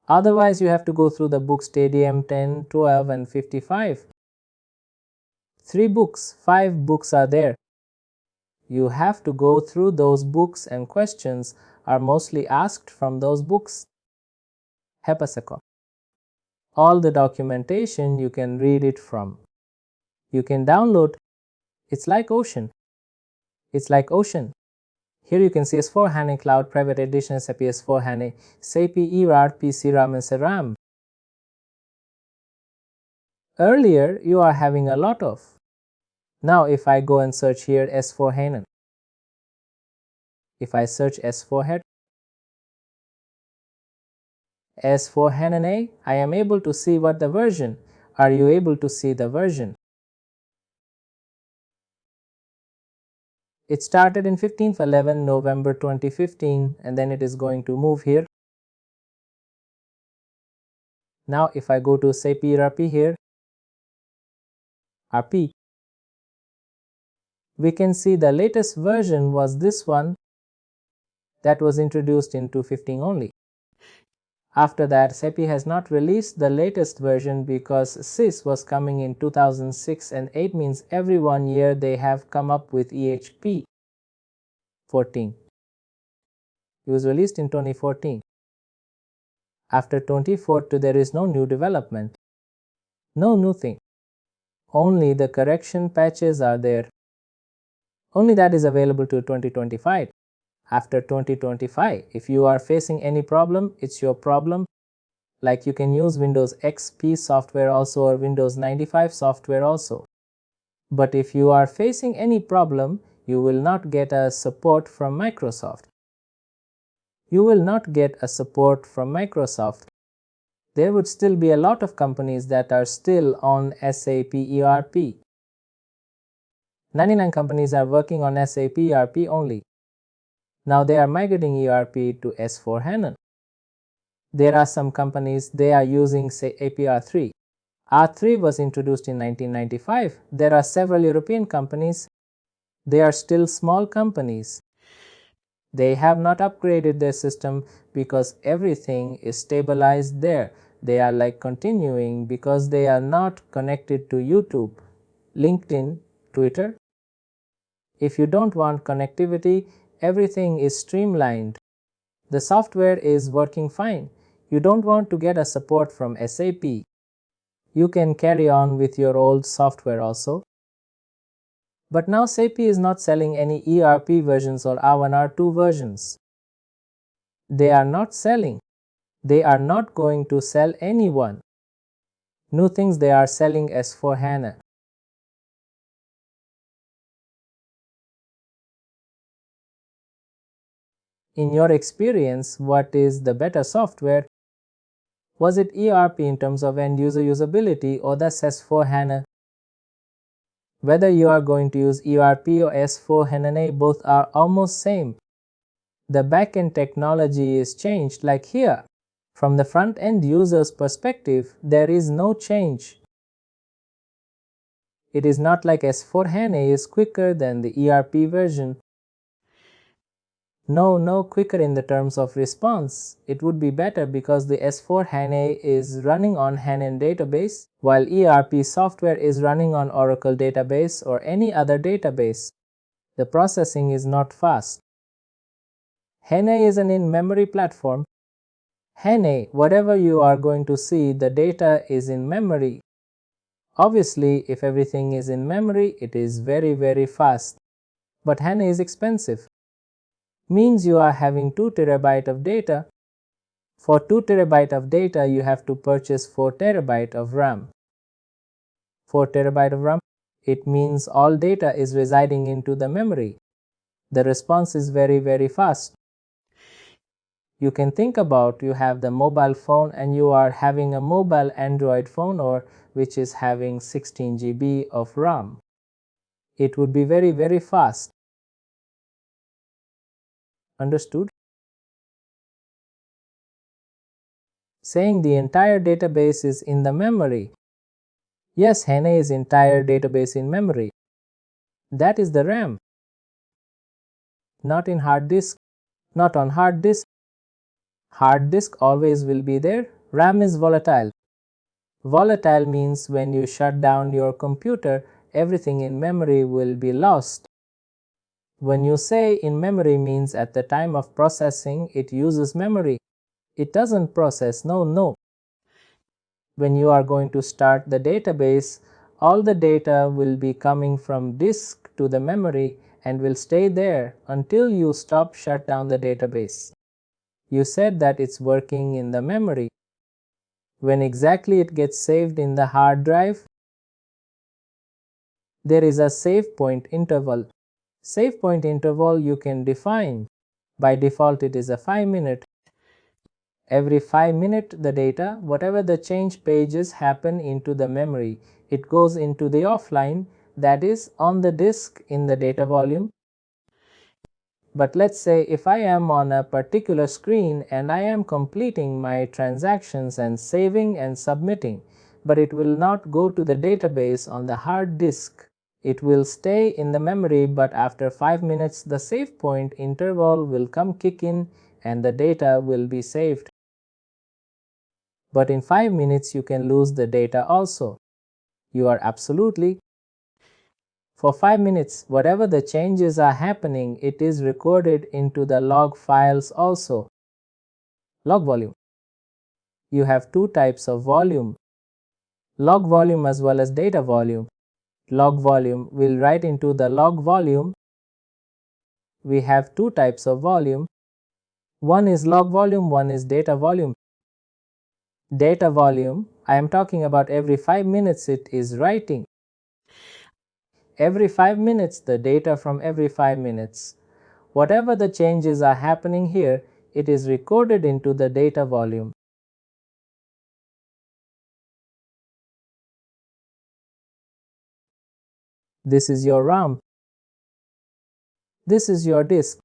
Otherwise, you have to go through the books Stadium 10, 12 and 55. 3 books, 5 books are there. You have to go through those books and questions are mostly asked from those books. Hepasako. All the documentation you can read it from. You can download. It's like ocean. Here you can see S4 HANA Cloud Private Edition SAP S4 HANA, SAP ERP, CRM and SRAM. Earlier you are having a lot of. Now if I go and search here S4 HANA. If I search S4 HANA, I am able to see what the version. Are you able to see the version? It started in 15th November 2015 and then it is going to move here. Now if I go to SAP ERP here, RP, we can see the latest version was this one that was introduced in 2015 only. After that, SAP has not released the latest version because SIS was coming in 2006 and 8 means every 1 year they have come up with EHP 14. It was released in 2014. After 2014, there is no new development. No new thing. Only the correction patches are there. Only that is available to 2025. After 2025, if you are facing any problem, it's your problem. Like you can use Windows XP software also or Windows 95 software also. But if you are facing any problem, you will not get a support from Microsoft. You will not get a support from Microsoft. There would still be a lot of companies that are still on SAP ERP. 99 companies are working on SAP ERP only. Now they are migrating ERP to S4 HANA. There are some companies, they are using SAP R3. R3 was introduced in 1995. There are several European companies. They are still small companies. They have not upgraded their system because everything is stabilized there. They are like continuing because they are not connected to YouTube, LinkedIn, Twitter. If you don't want connectivity, everything is streamlined. The software is working fine. You don't want to get a support from SAP. You can carry on with your old software also. But now SAP is not selling any ERP versions or R1 R2 versions. They are not selling. They are not going to sell anyone. New things they are selling S4 HANA. In your experience, what is the better software? Was it ERP in terms of end user usability or the S4 HANA? Whether you are going to use ERP or S4 HANA, both are almost same. The backend technology is changed like here. From the front end user's perspective, there is no change. It is not like S4 HANA is quicker than the ERP version. No quicker in the terms of response. It would be better because the S4 HANA is running on HANA database, while ERP software is running on Oracle database or any other database. The processing is not fast. HANA is an in-memory platform. HANA, whatever you are going to see, the data is in memory. Obviously, if everything is in memory, it is very fast. But HANA is expensive. Means you are having 2 TB of data. For 2 TB of data, you have to purchase 4 TB of RAM. 4 TB of RAM, it means all data is residing into the memory. The response is very fast. You can think about you have the mobile phone and you are having a mobile Android phone or which is having 16 GB of RAM. It would be very fast. Understood? Saying the entire database is in the memory. Yes, HANA is entire database in memory. That is the RAM. Not in hard disk. Not on hard disk. Hard disk always will be there. RAM is volatile. Volatile means when you shut down your computer, everything in memory will be lost. When you say in memory means at the time of processing, it uses memory. It doesn't process, no. When you are going to start the database, all the data will be coming from disk to the memory and will stay there until you shut down the database. You said that it's working in the memory. When exactly it gets saved in the hard drive? There is a save point interval. Save point interval you can define. By default it is a 5 minute. Every 5 minutes the data, whatever the change pages happen into the memory, it goes into the offline, that is on the disk in the data volume. But let's say if I am on a particular screen and I am completing my transactions and saving and submitting, but it will not go to the database on the hard disk. It will stay in the memory, but after 5 minutes the save point interval will kick in and the data will be saved. But in 5 minutes you can lose the data also. You are absolutely. For 5 minutes, whatever the changes are happening, it is recorded into the log files also. Log volume. You have two types of volume. Log volume as well as data volume. Log volume will write into the log volume. We have two types of volume. One is log volume, one is data volume. Data volume, I am talking about every 5 minutes it is writing. Every 5 minutes, the data from every 5 minutes. Whatever the changes are happening here, it is recorded into the data volume. This is your RAM. This is your disk.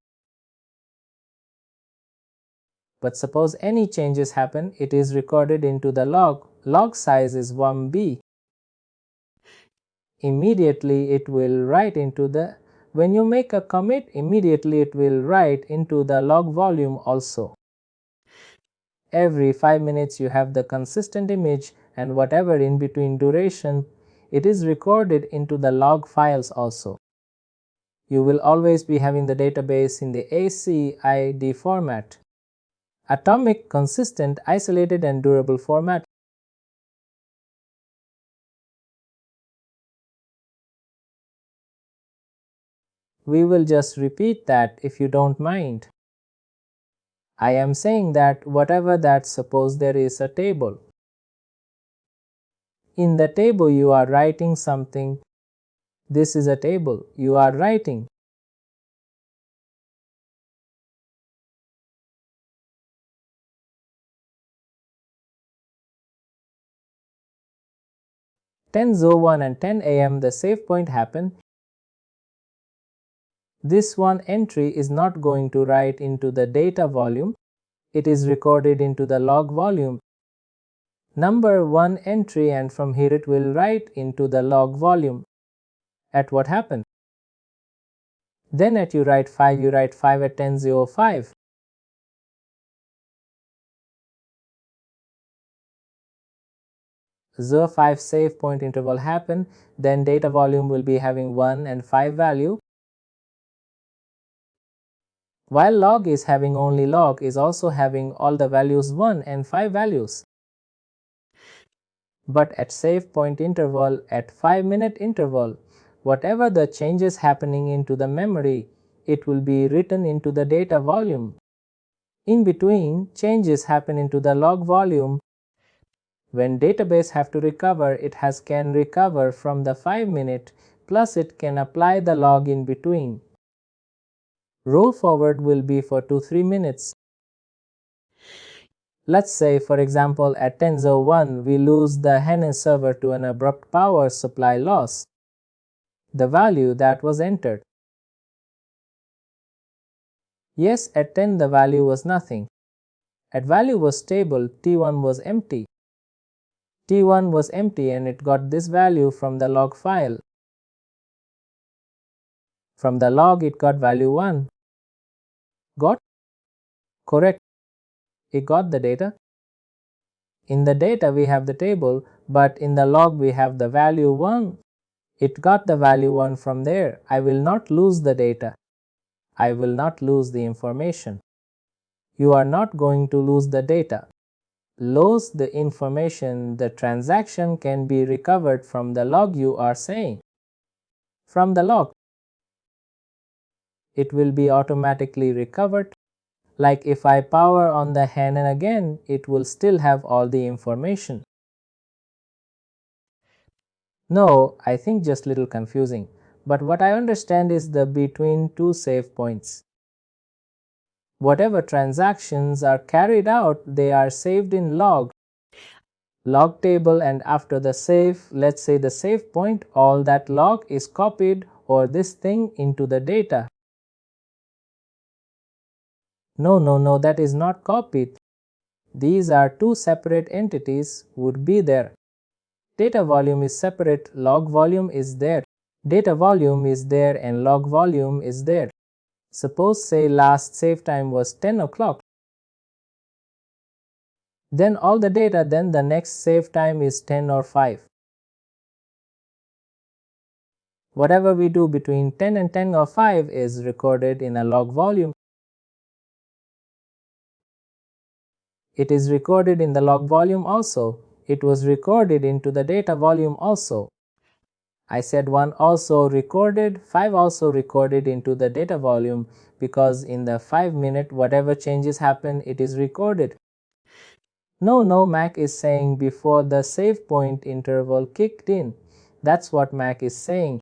But suppose any changes happen, it is recorded into the log. Log size is 1B. Immediately it will write into the, when you make a commit, immediately it will write into the log volume also. Every 5 minutes you have the consistent image, and whatever in between duration, it is recorded into the log files also. You will always be having the database in the ACID format. Atomic, consistent, isolated and durable format. We will just repeat that if you don't mind. I am saying that whatever that, suppose there is a table. In the table you are writing something. This is a table. You are writing. (10:01) and 10 am the save point happen. This one entry is not going to write into the data volume. It is recorded into the log volume. Number 1 entry, and from here it will write into the log volume. At what happened? Then at you write 5 at 10:05. 05 save point interval happen, then data volume will be having 1 and 5 value. While log is having only log is also having all the values 1 and 5 values. But at save point interval, at 5-minute interval, whatever the changes happening into the memory, it will be written into the data volume. In between, changes happen into the log volume. When database have to recover, it can recover from the 5-minute, plus it can apply the log in between. Roll forward will be for 2-3 minutes. Let's say, for example, at 10:01 we lose the HANA server to an abrupt power supply loss. The value that was entered. Yes, at 10 the value was nothing. At value was stable, T1 was empty. T1 was empty and it got this value from the log file. From the log it got value 1. Got? Correct. It got the data. In the data we have the table, but in the log we have the value 1. It got the value 1 from there. I will not lose the data. I will not lose the information. You are not going to lose the data. Lose the information, the transaction can be recovered from the log, you are saying. From the log. It will be automatically recovered. Like if I power on the hand and again, it will still have all the information. No, I think just little confusing. But what I understand is the between two save points. Whatever transactions are carried out, they are saved in log table, and after the save, let's say the save point, all that log is copied or this thing into the data. No, that is not copied. These are two separate entities would be there. Data volume is separate, log volume is there. Data volume is there and log volume is there. Suppose say last save time was 10 o'clock. Then all the data, then the next save time is 10 or 5. Whatever we do between 10 and 10 or 5 is recorded in a log volume. It is recorded in the log volume also. It was recorded into the data volume also. I said 1 also recorded, 5 also recorded into the data volume, because in the 5 minute whatever changes happen, it is recorded. No, Mac is saying before the save point interval kicked in. That's what Mac is saying.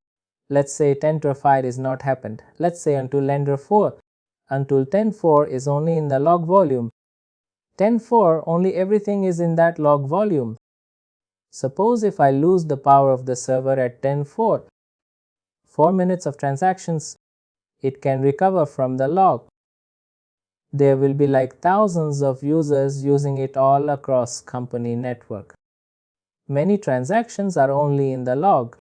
Let's say 10 to 5 is not happened. Let's say until lender 4. Until 10.4 is only in the log volume. 10.4 only everything is in that log volume. Suppose if I lose the power of the server at 10.4, 4 minutes of transactions, it can recover from the log. There will be like thousands of users using it all across company network. Many transactions are only in the log.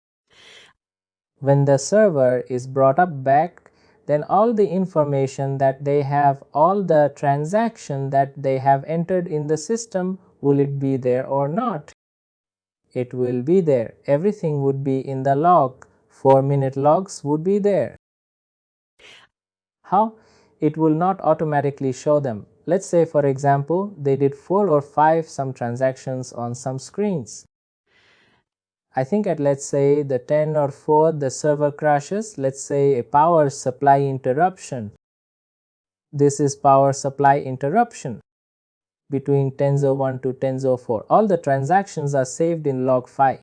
When the server is brought up back, then all the information that they have, all the transaction that they have entered in the system, will it be there or not? It will be there. Everything would be in the log. 4-minute logs would be there. How? It will not automatically show them. Let's say for example, they did 4 or 5 some transactions on some screens. I think at let's say the 10 or 4 the server crashes, let's say a power supply interruption. This is power supply interruption between 10.01 to 10.04. All the transactions are saved in log file.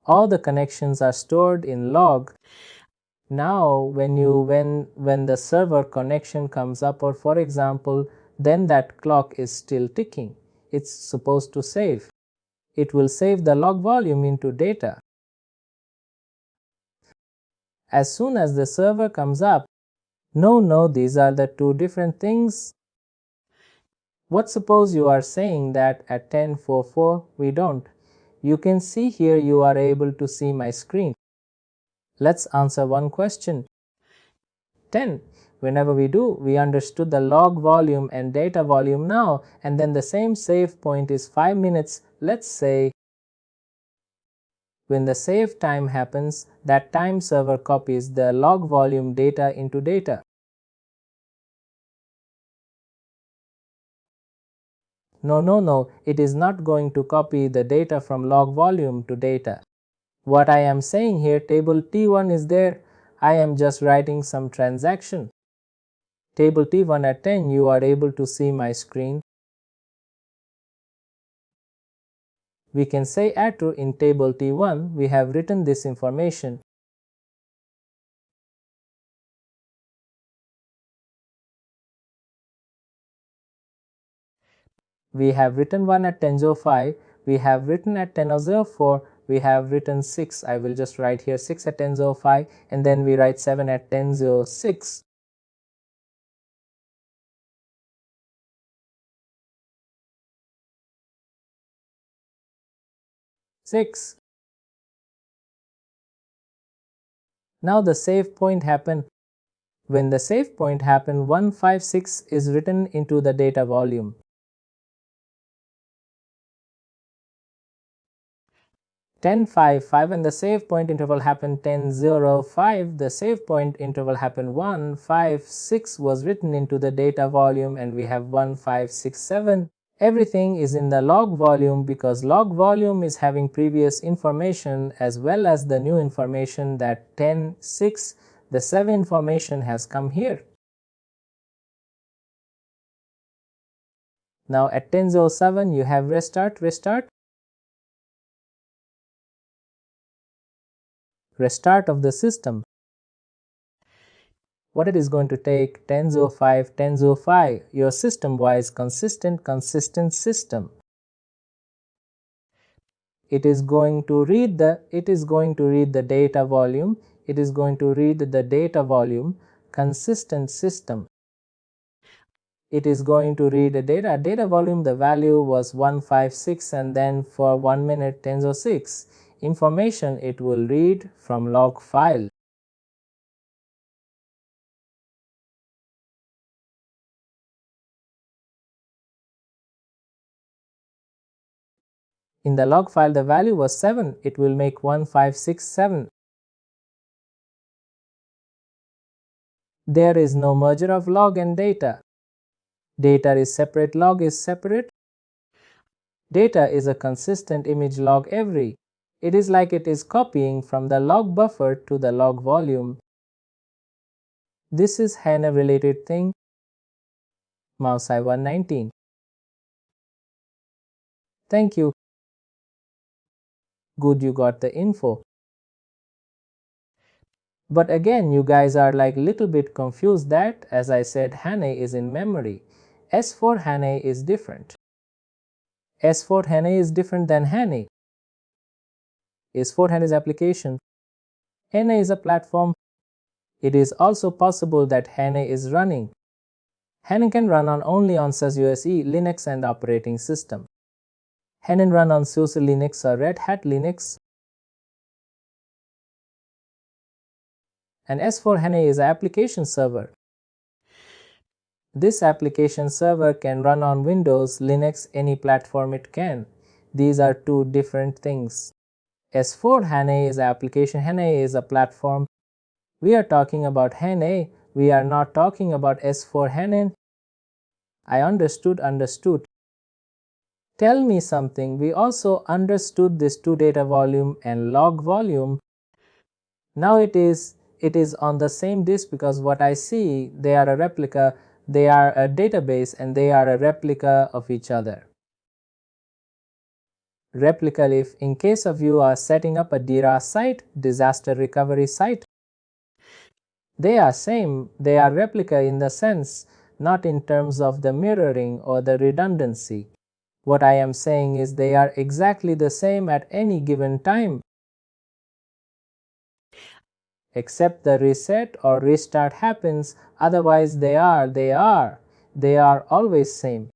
All the connections are stored in log. Now when the server connection comes up, or for example, then that clock is still ticking. It's supposed to save. It will save the log volume into data. As soon as the server comes up, no, these are the two different things. What suppose you are saying that at 10.44 we don't? You can see here, you are able to see my screen. Let's answer one question. 10. Whenever we do, we understood the log volume and data volume now, and then the same save point is 5 minutes. Let's say when the save time happens, that time server copies the log volume data into data. No, it is not going to copy the data from log volume to data. What I am saying here, table T1 is there. I am just writing some transaction. Table T1 at 10, you are able to see my screen. We can say add to in table T1, we have written this information. We have written 1 at 10.05, we have written at 10.04, we have written 6. I will just write here 6 at 10.05, and then we write 7 at 10.06. 6. Now the save point happened. When the save point happened, 156 is written into the data volume. 10:55 and the save point interval happened. 10:05 the save point interval happened. 156 was written into the data volume, and we have 1567. Everything is in the log volume because log volume is having previous information as well as the new information. That 10:06 the 7 information has come here. Now at 10:07 you have restart of the system. What it is going to take? 10:05 your system wise consistent system. It is going to read the data volume. It is going to read the data volume. Consistent system. It is going to read a data volume. The value was 156, and then for 1 minute 10:06 information it will read from log file. In the log file the value was 7. It will make 1567. There is no merger of log and data. Data is separate, log is separate. Data is a consistent image log every. It is like it is copying from the log buffer to the log volume. This is HANA related thing. Mouse I119. Thank you. Good, you got the info. But again, you guys are like little bit confused that, as I said, HANA is in memory. S4 HANA is different. S4 HANA is different than HANA. S4 HANA is application. HANA is a platform. It is also possible that HANA is running. HANA can run only on SUSE Linux and operating system. HANA run on SUSE Linux or Red Hat Linux. And S4 HANA is an application server. This application server can run on Windows, Linux, any platform it can. These are two different things. S4 HANA is application, HANA is a platform. We are talking about HANA, we are not talking about S4 HANA. I understood. Tell me something, we also understood this two data volume and log volume. Now it is on the same disk because what I see, they are a replica, they are a database and they are a replica of each other. Replica if in case of you are setting up a DRA site, disaster recovery site, they are same, they are replica in the sense, not in terms of the mirroring or the redundancy. What I am saying is they are exactly the same at any given time, except the reset or restart happens, otherwise they are always same.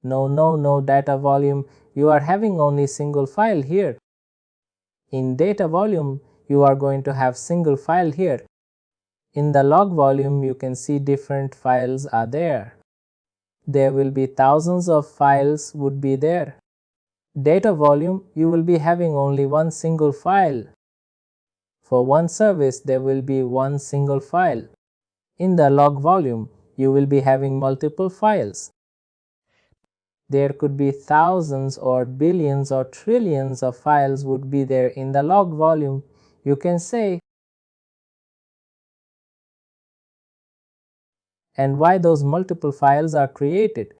No data volume, you are having only single file here. In data volume you are going to have single file here. In the log volume you can see different files are there. There will be thousands of files would be there. Data volume you will be having only one single file. For one service there will be one single file. In the log volume you will be having multiple files. There could be thousands or billions or trillions of files would be there in the log volume. You can say, and why those multiple files are created?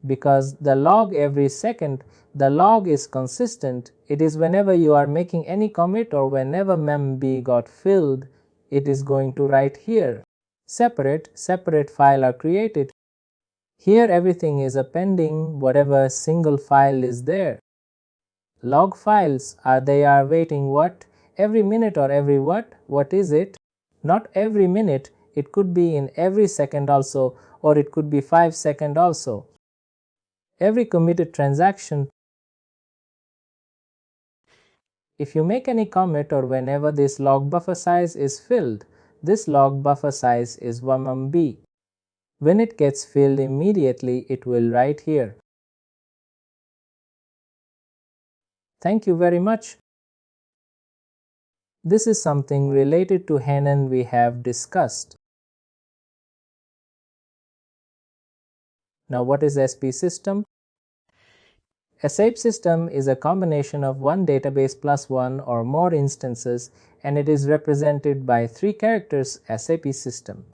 Because the log every second, the log is consistent. It is whenever you are making any commit or whenever memb got filled, it is going to write here. Separate file are created. Here everything is appending whatever single file is there. Log files they are waiting what? Every minute or every what? What is it? Not every minute, it could be in every second also, or it could be 5 seconds also. every committed transaction. If you make any commit or whenever this log buffer size is filled, this log buffer size is 1 MB. When it gets filled immediately, it will write here. Thank you very much. This is something related to Hanon we have discussed. Now, what is SP system? A SAP system is a combination of one database plus one or more instances, and it is represented by 3 characters: SAP system.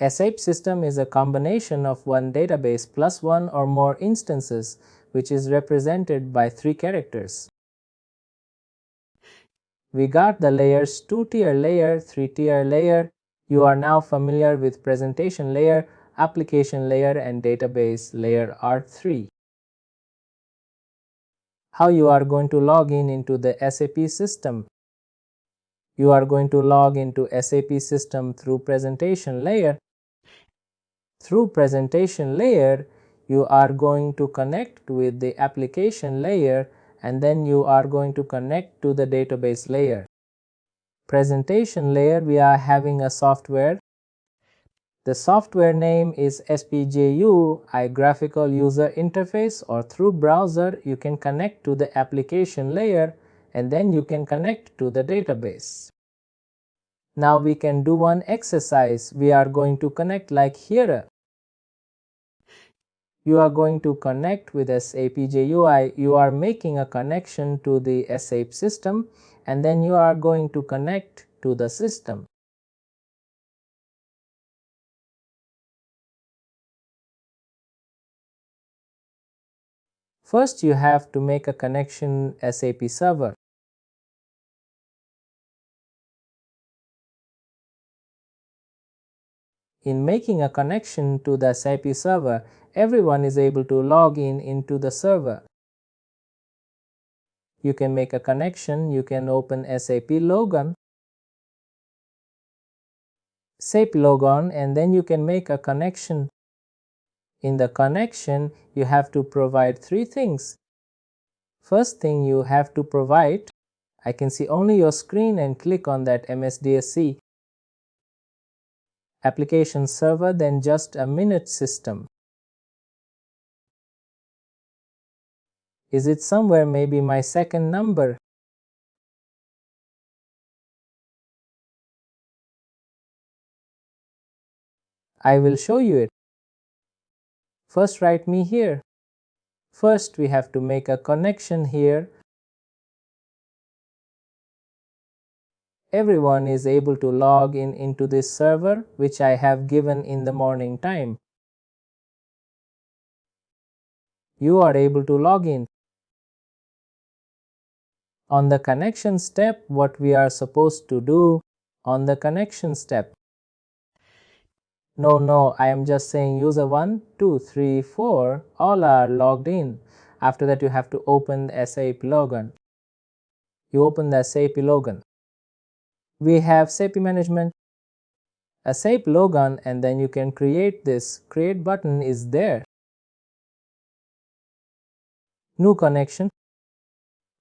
A SAP system is a combination of one database plus one or more instances, which is represented by 3 characters. We got the layers: 2-tier layer, 3-tier layer. You are now familiar with presentation layer, application layer, and database layer R3. How you are going to log in into the SAP system? You are going to log into SAP system through presentation layer. Through presentation layer, you are going to connect with the application layer, and then you are going to connect to the database layer. Presentation layer, we are having a software. The software name is SPJU, Graphical User Interface, or through browser you can connect to the application layer and then you can connect to the database. Now we can do one exercise. We are going to connect like here. You are going to connect with SAP GUI. You are making a connection to the SAP system and then you are going to connect to the system. First, you have to make a connection SAP server. In making a connection to the SAP server, everyone is able to log in into the server. You can make a connection, you can open SAP Logon, SAP Logon, and then you can make a connection. In the connection, you have to provide 3 things. First thing you have to provide, I can see only your screen and click on that MSDSC. Application server, then just a minute system. Is it somewhere? Maybe my second number? I will show you it. First, write me here. First, we have to make a connection here. Everyone is able to log in into this server, which I have given in the morning time. You are able to log in. On the connection step, what we are supposed to do on the connection step? No, I am just saying user 1, 2, 3, 4, all are logged in. After that, you have to open the SAP Logon. You open the SAP Logon. We have SAP Management, a SAP Logon, and then you can create this. Create button is there. New connection.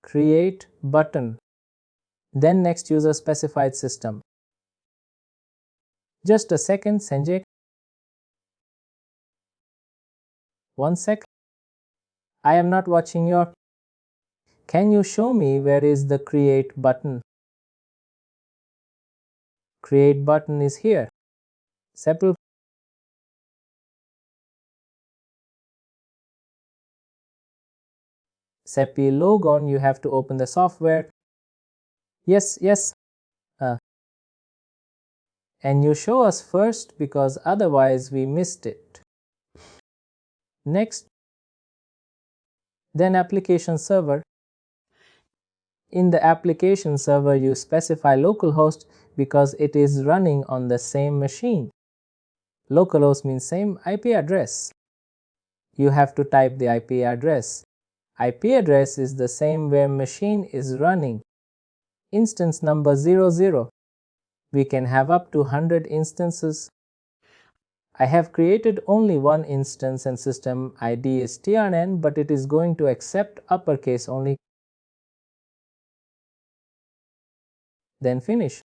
Create button. Then next user specified system. Just a second, Sanjay. 1 sec. I am not watching your. Can you show me where is the create button? Create button is here. SAP Logon, you have to open the software. Yes. And you show us first because otherwise we missed it. Next. Then application server. In the application server, you specify localhost because it is running on the same machine. Localhost means same IP address. You have to type the IP address. IP address is the same where machine is running. Instance number 00. We can have up to 100 instances. I have created only one instance and system ID is trn, but it is going to accept uppercase only. Then finish.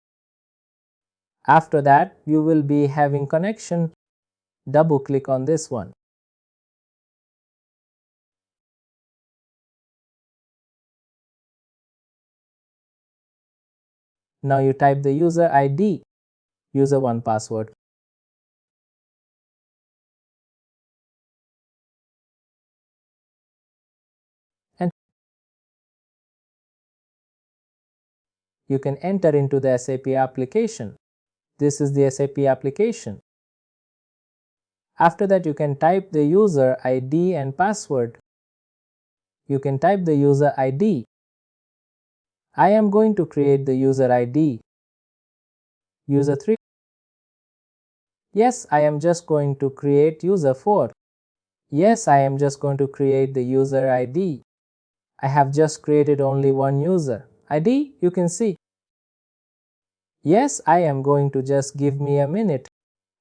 After that, you will be having connection. Double click on this one. Now you type the user ID, user 1 password. And you can enter into the SAP application. This is the SAP application. After that, you can type the user ID and password. You can type the user ID. I am going to create the user ID. User 3. Yes, I am just going to create user 4. Yes, I am just going to create the user ID. I have just created only one user ID, you can see. Yes, I am going to just give me a minute.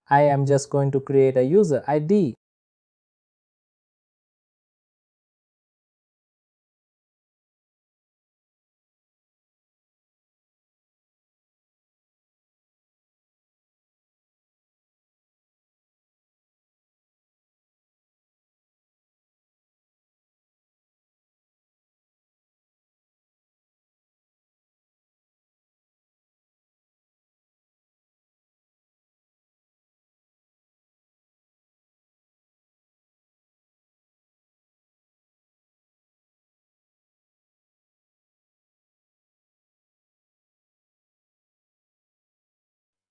I am just going to create a user ID.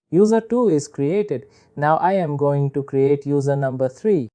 User 2 is created. Now I am going to create user number 3.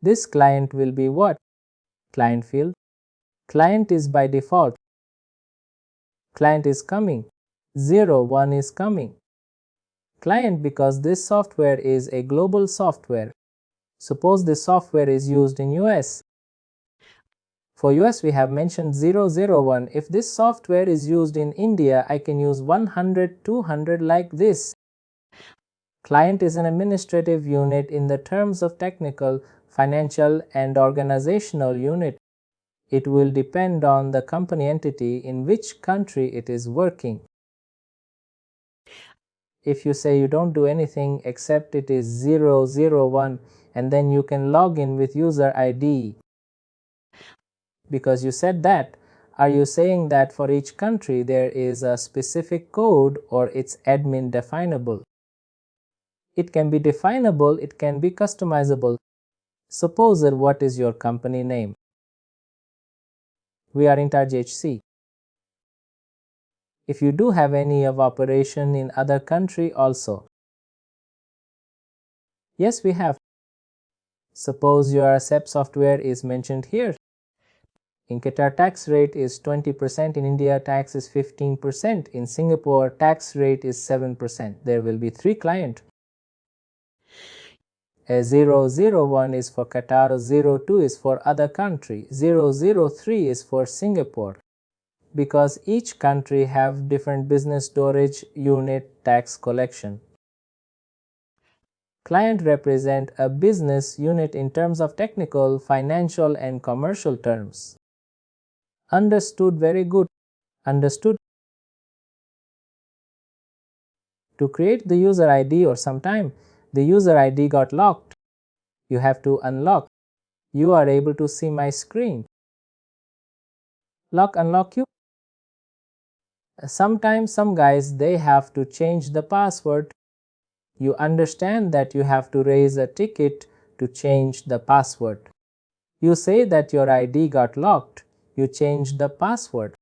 This client will be what? Client field. Client is by default. Client is coming. 0, 1 is coming. Client, because this software is a global software. Suppose this software is used in US. For US we have mentioned 001. If this software is used in India, I can use 100, 200 like this. Client is an administrative unit in the terms of technical, financial and organizational unit. It will depend on the company entity in which country it is working. If you say you don't do anything except it is 001 and then you can log in with user ID because you said that, Are you saying that for each country there is a specific code or it's admin definable? It can be definable, it can be customizable. Suppose what is your company name? We are in charge HC. If you do have any of operation in other country also. Yes, we have. Suppose your SAP software is mentioned here. In Qatar, tax rate is 20%, in India tax is 15%, in Singapore tax rate is 7%. There will be 3 clients. 001 is for Qatar, 02 is for other country, 003 is for Singapore. Because each country have different business storage unit tax collection. Client represent a business unit in terms of technical, financial and commercial terms. Understood? Very good. Understood? To create the user ID or sometime the user ID got locked, you have to unlock. You are able to see my screen. Lock, unlock you. Sometimes some guys they have to change the password. You understand that you have to raise a ticket to change the password. You say that your ID got locked. You change the password.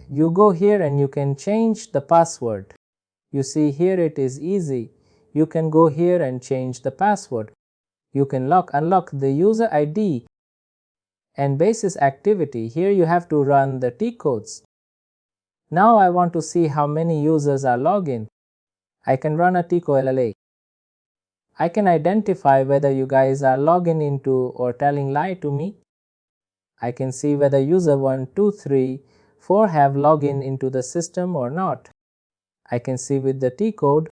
You go here and you can change the password. You see here it is easy. You can go here and change the password. You can unlock the user ID and basis activity. Here you have to run the T codes. Now I want to see how many users are logged in. I can run a TCO LLA. I can identify whether you guys are logging into or telling lie to me. I can see whether user 1, 2, 3, 4 have logged in into the system or not. I can see with the T code.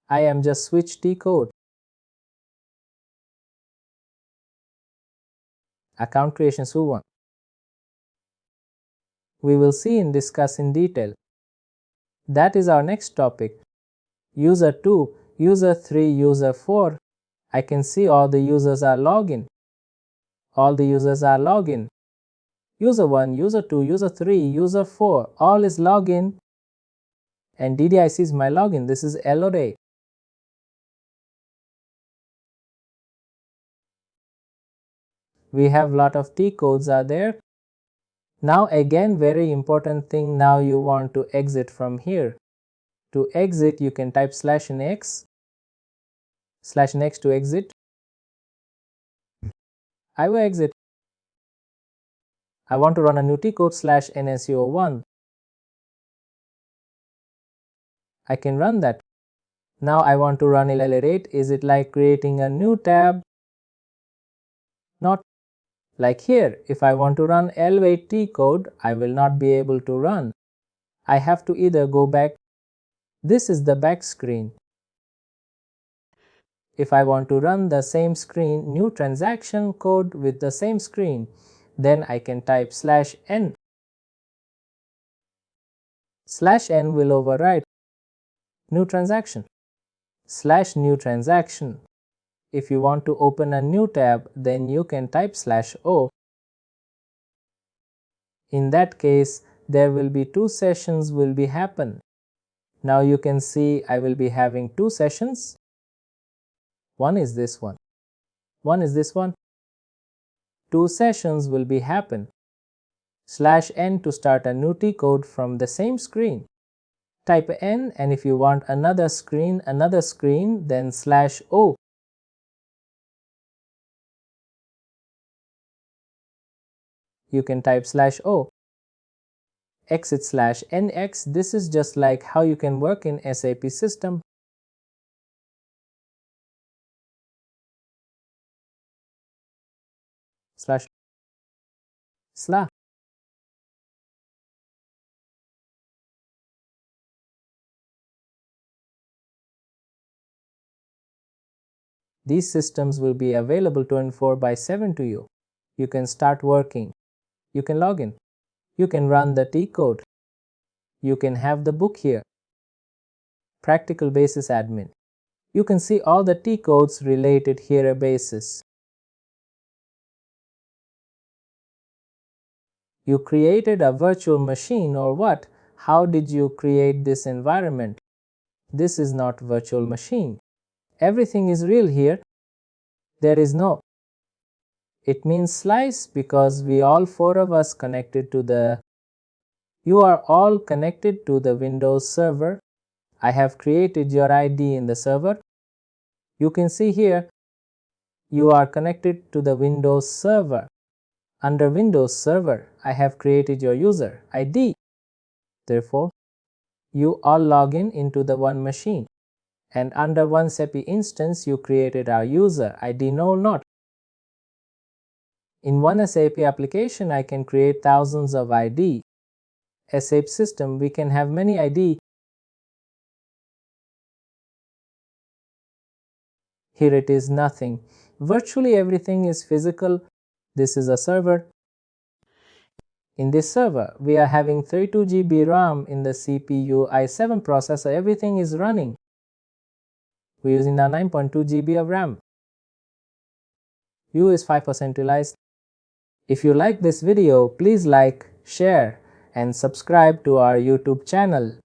I am just switch T code. Account creation Su1. We will see and discuss in detail. That is our next topic. User 2, user 3, user 4. I can see all the users are logged in. All the users are logged in. User 1, user 2, user 3, user 4, all is login. And DDIC is my login. This is LOA. We have lot of T codes are there. Now again very important thing, now you want to exit from here. To exit you can type /nx to exit. I will exit. I want to run a new T code /NSO1. I can run that. Now I want to run LLA8. Is it like creating a new tab? Not. Like here, if I want to run L8 T code, I will not be able to run. I have to either go back. This is the back screen. If I want to run the same screen, new transaction code with the same screen, then I can type /n. /n will override new transaction. /new transaction. If you want to open a new tab, then you can type /o. In that case, there will be 2 sessions will be happen. Now you can see I will be having 2 sessions. One is this one. One is this one. 2 sessions will be happen. /n to start a new T code from the same screen. Type n, and if you want another screen, then /o. You can type /o. Exit /nx. This is just like how you can work in SAP system. /. These systems will be available 24/7 to you. You can start working. You can log in. You can run the T code. You can have the book here. Practical Basis Admin. You can see all the T codes related here a basis. You created a virtual machine or what? How did you create this environment? This is not virtual machine. Everything is real here. There is no. It means slice because we all four of us connected to the. You are all connected to the Windows server. I have created your ID in the server. You can see here, you are connected to the Windows server. Under Windows Server, I have created your user ID. Therefore, you all log in into the one machine. And under one SAP instance, you created our user ID. No, not. In one SAP application, I can create thousands of ID. SAP system, we can have many ID. Here it is nothing. Virtually everything is physical. This is a server. In this server, we are having 32 GB RAM in the CPU i7 processor. Everything is running. We're using now 9.2 GB of RAM. U is 5% utilized. If you like this video, please like, share, and subscribe to our YouTube channel.